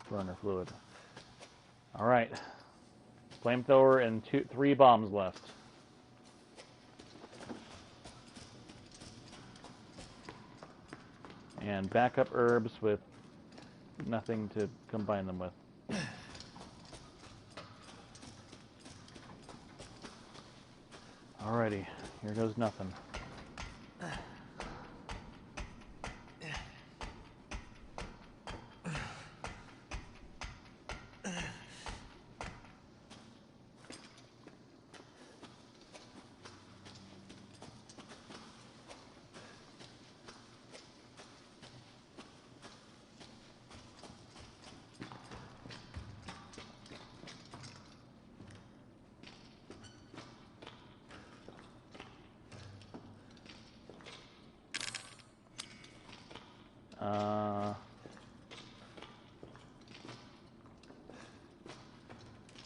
S1: Runner fluid. Alright. Flamethrower and 3 bombs left. And backup herbs with nothing to combine them with. Alrighty, here goes nothing.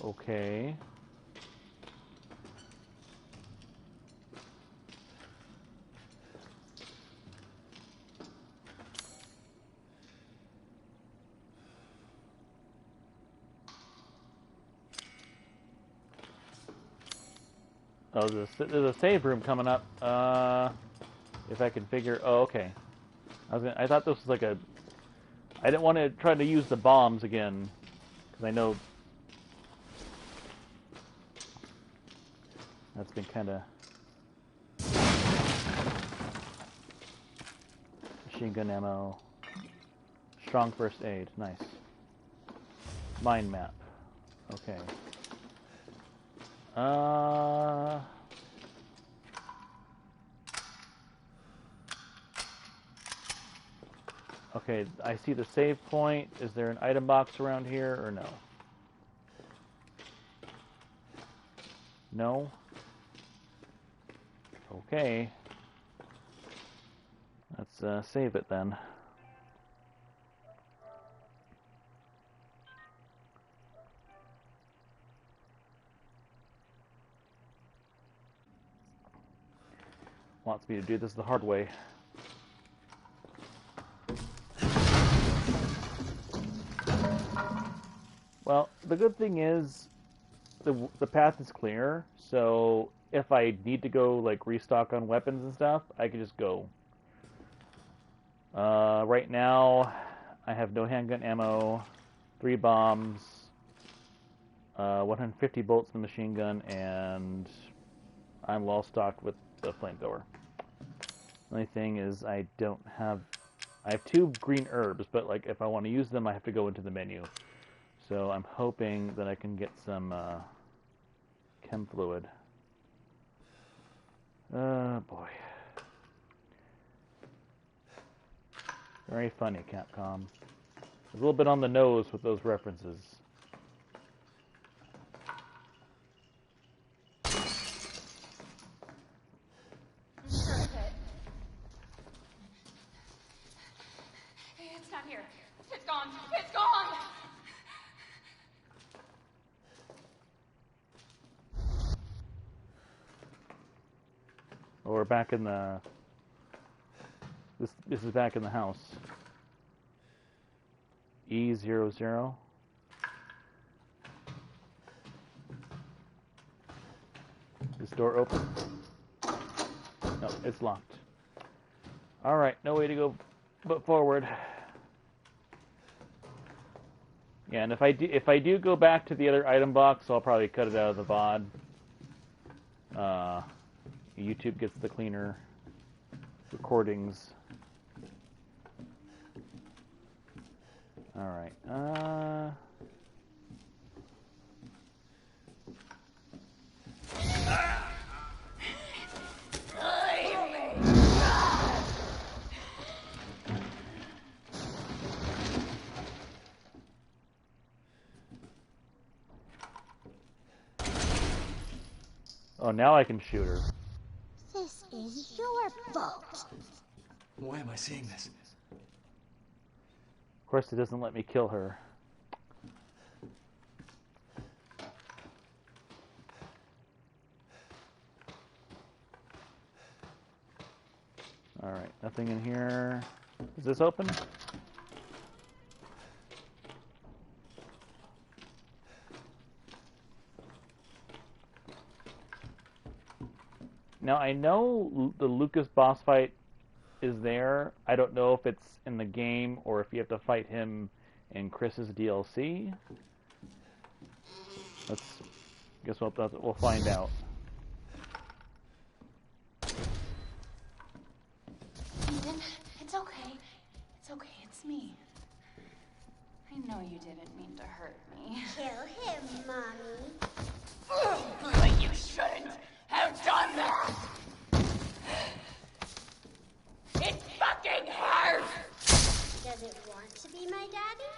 S1: Okay. Oh, there's a save room coming up. If I can figure. Oh, okay. I thought this was like a. I didn't want to try to use the bombs again, because I know that's been kind of. Machine gun ammo. Strong first aid. Nice. Mind map. Okay. Okay, I see the save point. Is there an item box around here or no? No? Okay. Let's save it then. Wants me to do this the hard way. Well, the good thing is the path is clear, so if I need to go like restock on weapons and stuff, I can just go. Right now, I have no handgun ammo, 3 bombs, 150 bullets in the machine gun, and I'm well stocked with the flamethrower. The only thing is I have 2 green herbs, but like if I want to use them, I have to go into the menu. So I'm hoping that I can get some chem fluid. Oh boy. Very funny, Capcom. A little bit on the nose with those references.
S2: It's not here. It's gone. It's gone!
S1: Oh, we're back in the... This is back in the house. E00. This door open? No, it's locked. Alright, no way to go but forward. Yeah, and if I do go back to the other item box, I'll probably cut it out of the VOD. YouTube gets the cleaner recordings. Alright, oh, now I can shoot her.
S5: This is your fault.
S4: Why am I seeing this?
S1: Of course, it doesn't let me kill her. Alright, nothing in here. Is this open? Now, I know the Lucas boss fight is there. I don't know if it's in the game or if you have to fight him in Chris's DLC. Guess we'll find out.
S2: Ethan, it's okay. It's okay, it's me. I know you didn't mean to hurt me.
S5: Kill him, Mommy.
S2: But you shouldn't have done that! It fucking hurt!
S5: Does it want to be my daddy?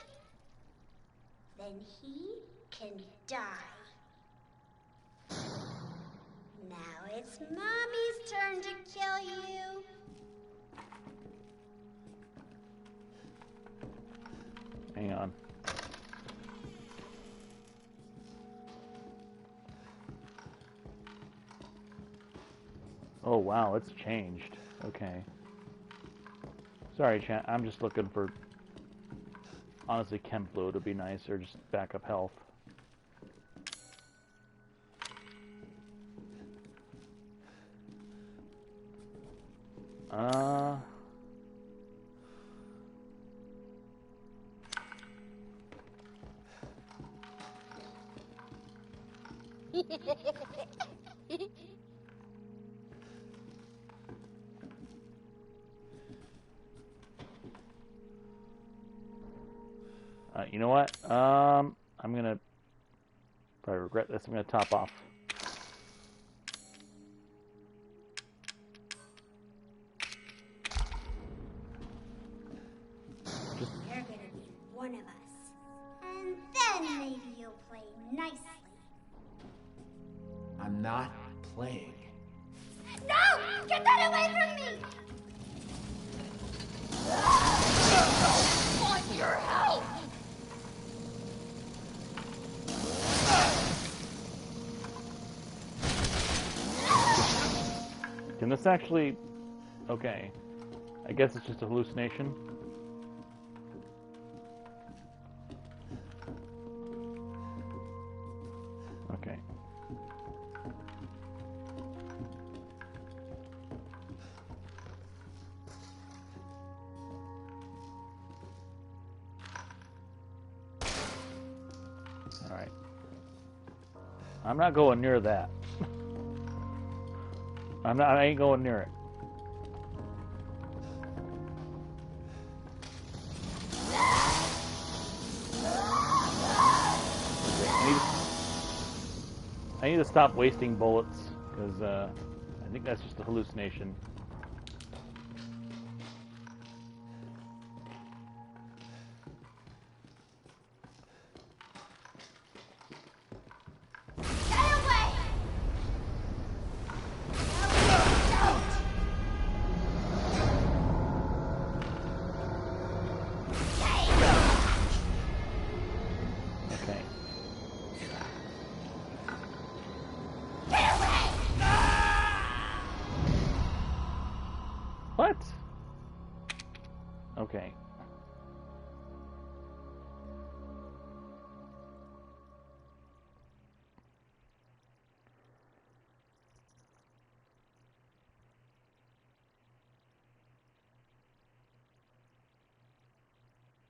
S5: Then he can die. Now it's Mommy's turn to kill you.
S1: Oh wow, it's changed. Okay. Sorry, chat. I'm just looking for... Honestly, chem fluid would be nice, or just backup health. You know what? I'm gonna probably regret this. I'm gonna top off.
S5: You're gonna be one of us. And then maybe you'll play nicely.
S4: I'm not playing.
S5: No! Get that away from me!
S2: I want your help!
S1: Can this actually... Okay. I guess it's just a hallucination. Okay. Alright. I'm not going near that. I ain't going near it. I need to stop wasting bullets, because I think that's just a hallucination. What? Okay.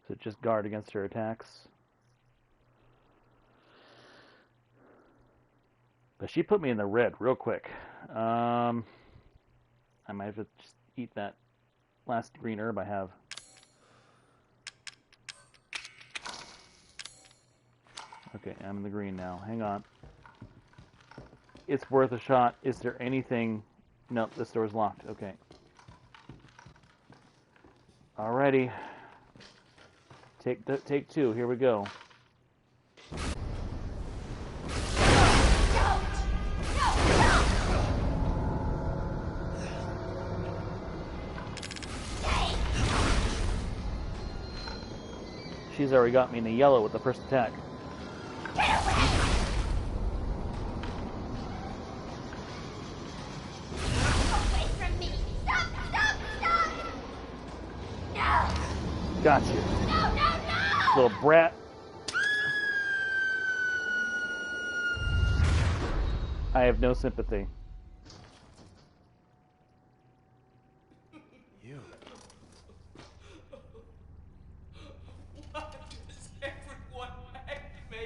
S1: So just guard against her attacks. But she put me in the red real quick. I might have to just eat that last green herb I have. Okay, I'm in the green now. Hang on. It's worth a shot. Is there anything... No, this door's locked. Okay. Alrighty. Take two. Here we go. She's already got me in the yellow with the first attack.
S5: Away from me! Stop! Stop! Stop! No!
S1: Got you.
S5: No! No! No!
S1: Little brat. I have no sympathy.
S4: You.
S8: Why does everyone hate me?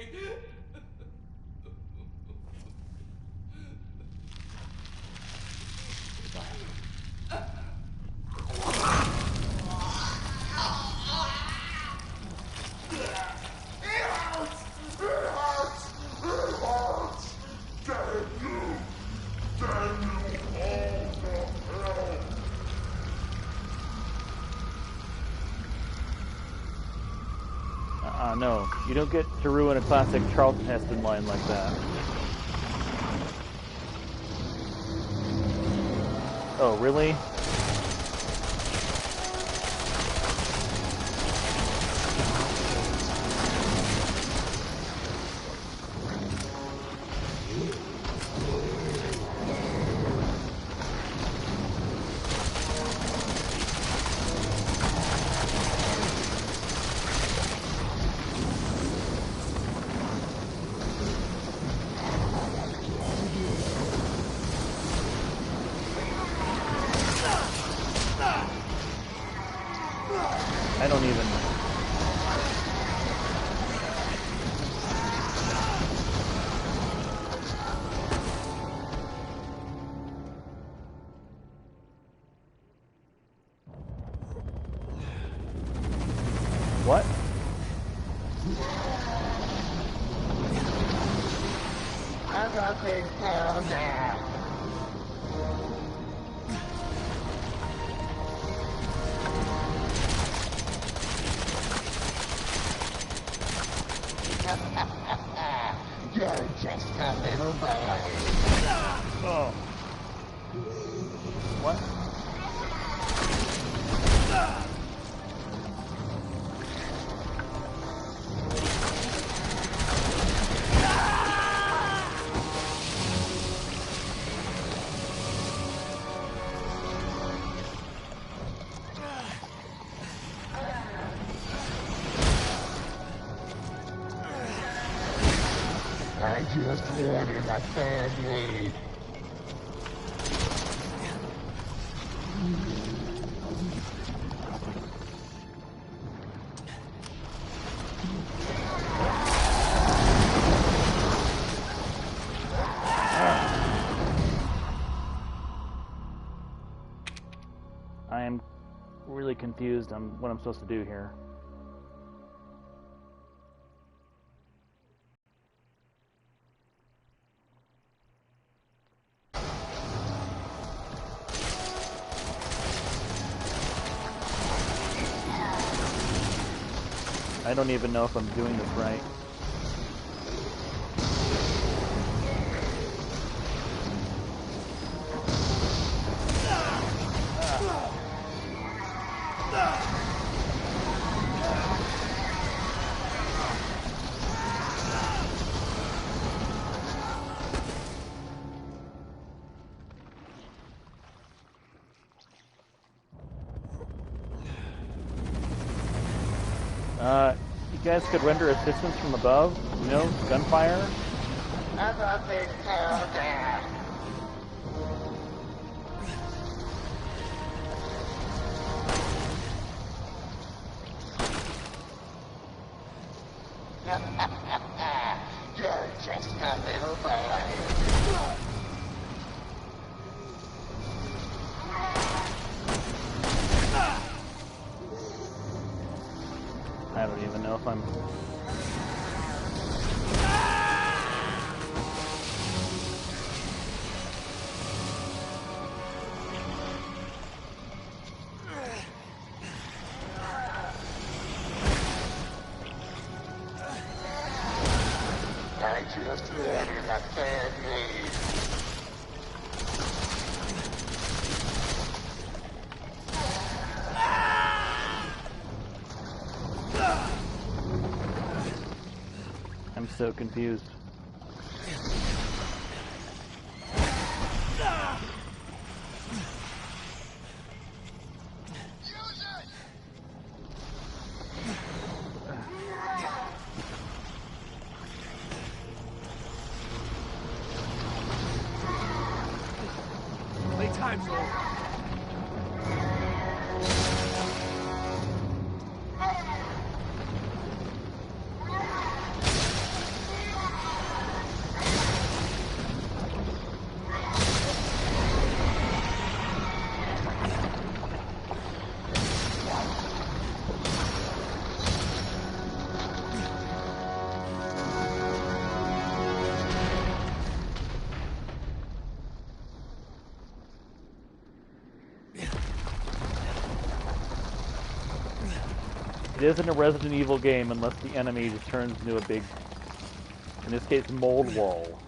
S1: No, you don't get to ruin a classic Charlton Heston line like that. Oh, really?
S9: You're just a little boy.
S1: Oh. What?
S9: I just wanted a family.
S1: I am really confused on what I'm supposed to do here. I don't even know if I'm doing this right. You guys could render assistance from above, you know, gunfire.
S9: Everything killed him. You're just a little boy.
S1: I don't even know if I'm...
S9: I just wanted a family.
S1: I'm so confused.
S4: Playtime's over.
S1: It isn't a Resident Evil game unless the enemy just turns into a big, in this case, mold wall.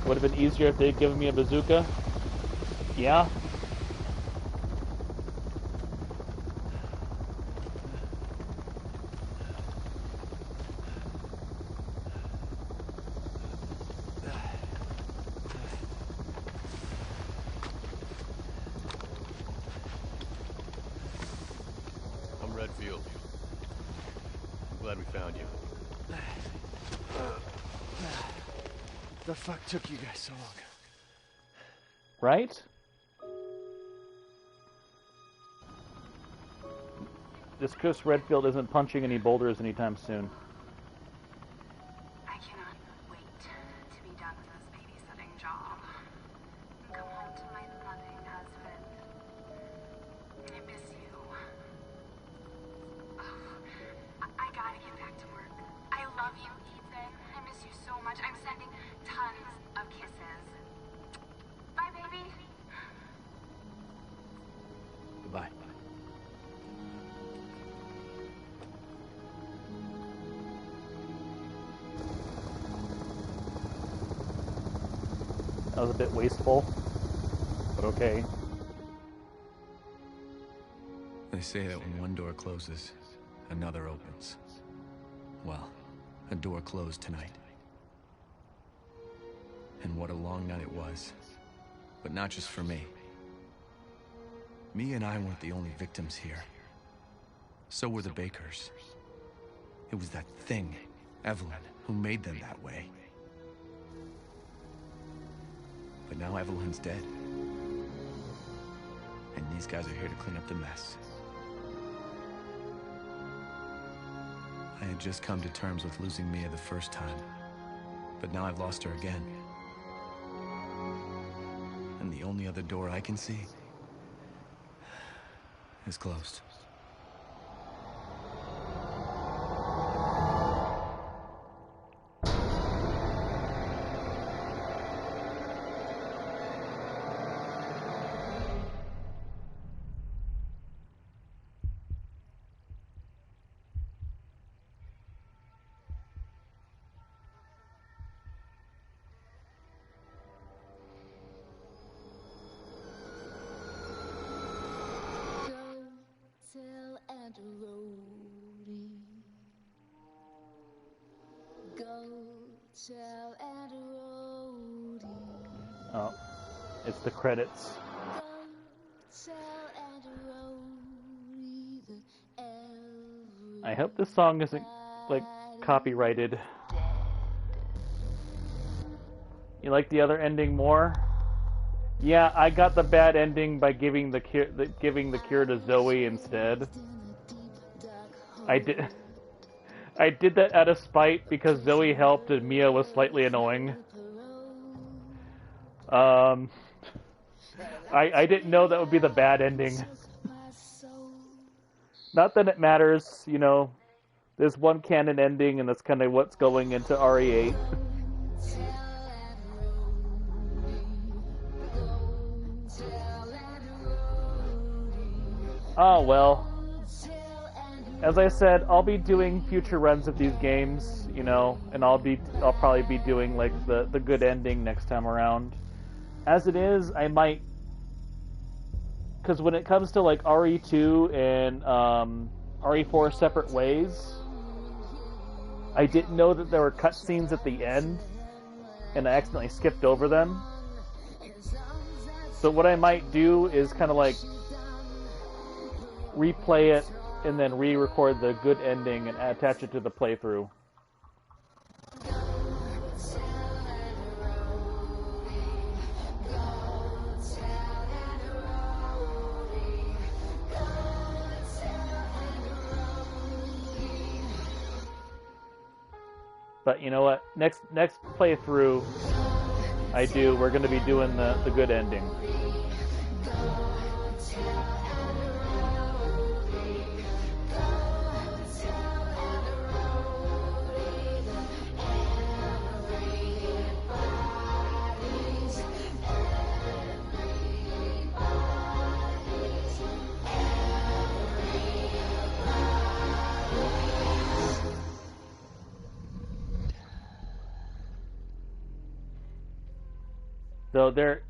S1: Would have been easier if they'd given me a bazooka. Yeah.
S7: I'm Redfield. Glad we found you.
S4: The fuck took you guys so long?
S1: Right? this Chris Redfield isn't punching any boulders anytime soon.
S2: I cannot wait to be done with this babysitting job and come home to my loving husband. I miss you. Oh, I gotta get back to work. I love you, Ethan. I miss you so much. I'm sending tons of kisses. Bye, baby.
S4: Goodbye.
S1: That was a bit wasteful, but okay.
S10: They say that when one door closes, another opens. Well, a door closed tonight. And what a long night it was. But not just for me. Me and I weren't the only victims here. So were the Bakers. It was that thing, Evelyn, who made them that way. But now Evelyn's dead. And these guys are here to clean up the mess. I had just come to terms with losing Mia the first time. But now I've lost her again. And the only other door I can see is closed.
S1: Oh, it's the credits. I hope this song isn't, like, copyrighted. You like the other ending more? Yeah, I got the bad ending by giving the cure to Zoe instead. I did that out of spite because Zoe helped and Mia was slightly annoying. I didn't know that would be the bad ending. Not that it matters, you know. There's one canon ending, and that's kind of what's going into RE8. Oh well. As I said, I'll be doing future runs of these games, you know, and I'll probably be doing like the good ending next time around. As it is, I might, because when it comes to like RE2 and RE4 separate ways, I didn't know that there were cutscenes at the end, and I accidentally skipped over them. So what I might do is kind of like replay it and then re-record the good ending and attach it to the playthrough. But you know what? Next playthrough we're going to be doing the good ending. So there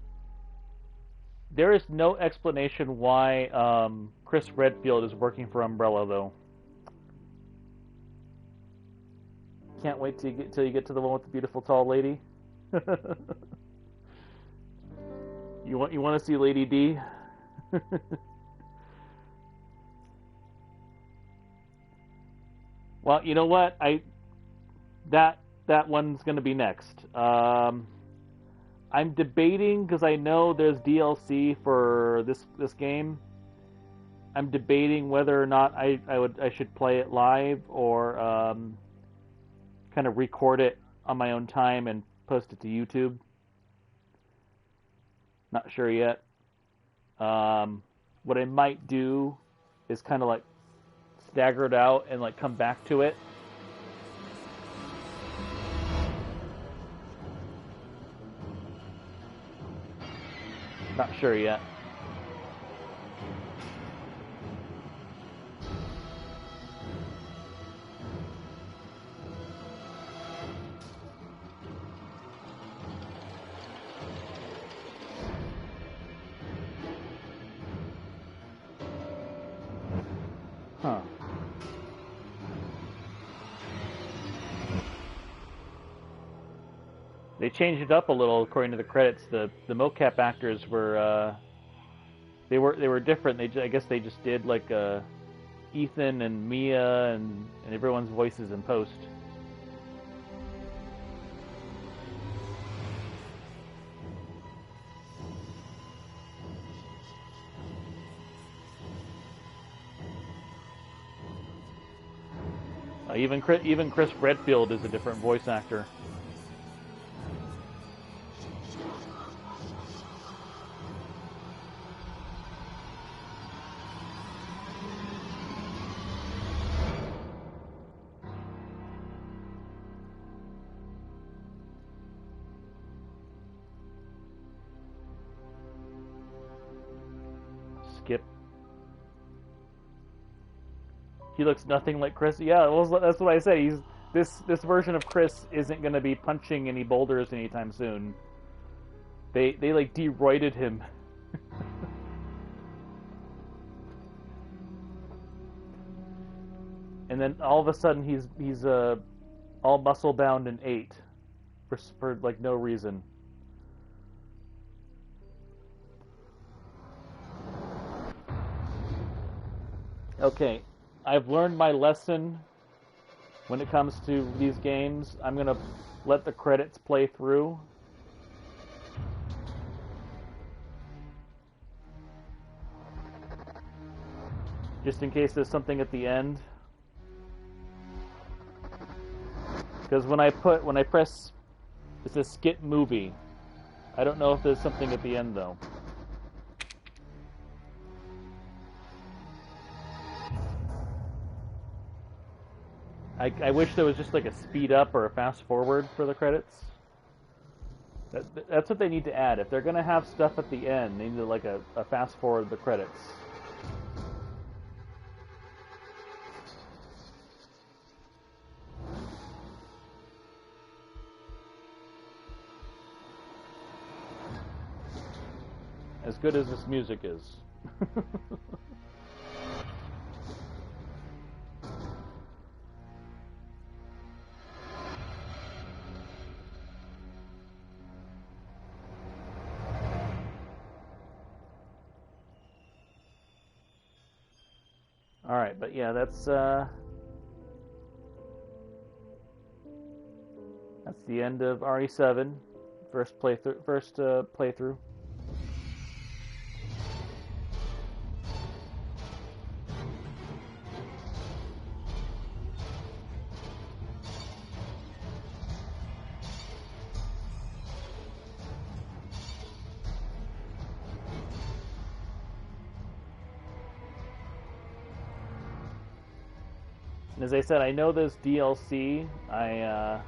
S1: is no explanation why Chris Redfield is working for Umbrella, though. Can't wait till you get to the one with the beautiful tall lady. You want to see Lady D? Well, you know what? That one's going to be next. I'm debating, because I know there's DLC for this game. I'm debating whether or not I should play it live or kind of record it on my own time and post it to YouTube. Not sure yet. What I might do is kind of like stagger it out and like come back to it. Not sure yet. Huh. They changed it up a little according to the credits. The mocap actors were they were different. I guess they just did like Ethan and Mia and everyone's voices in post. Even Chris Redfield is a different voice actor. Skip. He looks nothing like Chris. Yeah, well, that's what I said. This version of Chris isn't going to be punching any boulders anytime soon. They like deroided him. And then all of a sudden he's all muscle bound and 8 for like no reason. Okay, I've learned my lesson when it comes to these games. I'm going to let the credits play through. Just in case there's something at the end. Because when I press, it says skip movie. I don't know if there's something at the end though. I wish there was just like a speed up or a fast forward for the credits. That's what they need to add. If they're going to have stuff at the end, they need to like a fast forward the credits. As good as this music is. Alright, but yeah, that's the end of RE7. First playthrough. As I said, I know there's DLC. I'm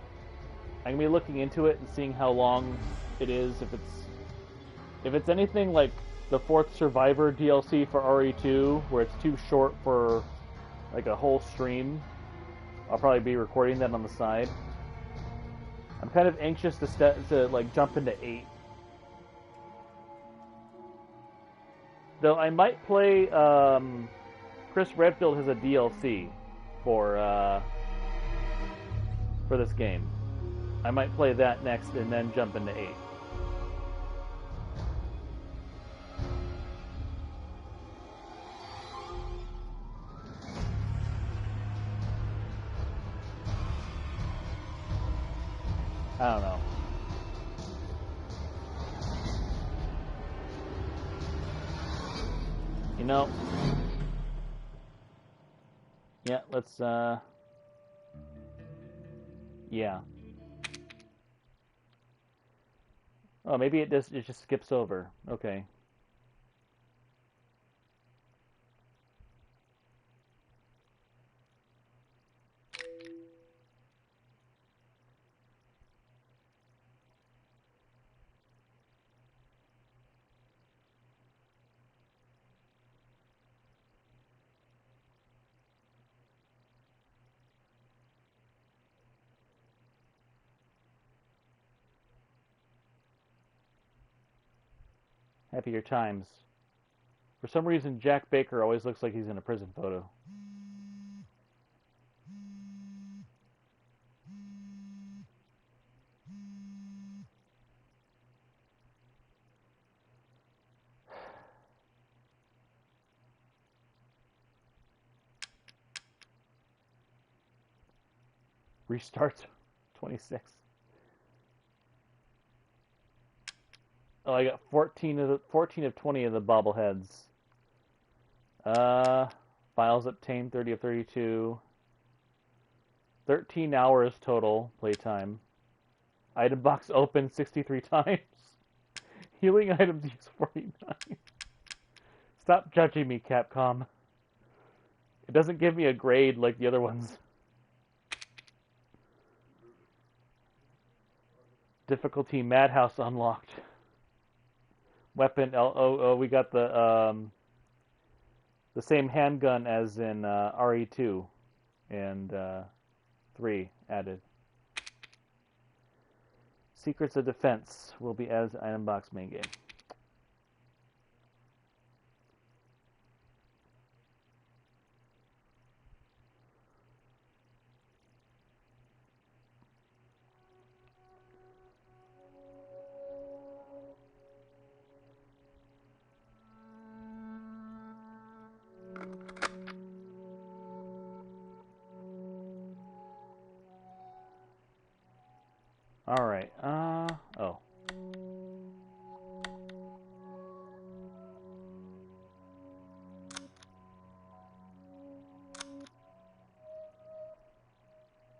S1: gonna be looking into it and seeing how long it is. If it's anything like the 4th Survivor DLC for RE2, where it's too short for like a whole stream, I'll probably be recording that on the side. I'm kind of anxious to like jump into 8. Though I might play. Chris Redfield has a DLC for this game. I might play that next and then jump into 8. I don't know. You know, Yeah, let's, yeah. Oh, maybe it just skips over. Okay. Happier times. For some reason, Jack Baker always looks like he's in a prison photo. Restart 26. Oh, I got 14 of 20 of the bobbleheads. Files obtained 30 of 32. 13 hours total playtime. Item box opened 63 times. Healing items used 49. Stop judging me, Capcom. It doesn't give me a grade like the other ones. Difficulty Madhouse unlocked. Weapon we got the same handgun as in RE2 and 3 added. Secrets of Defense will be added to item box main game. All right. Oh.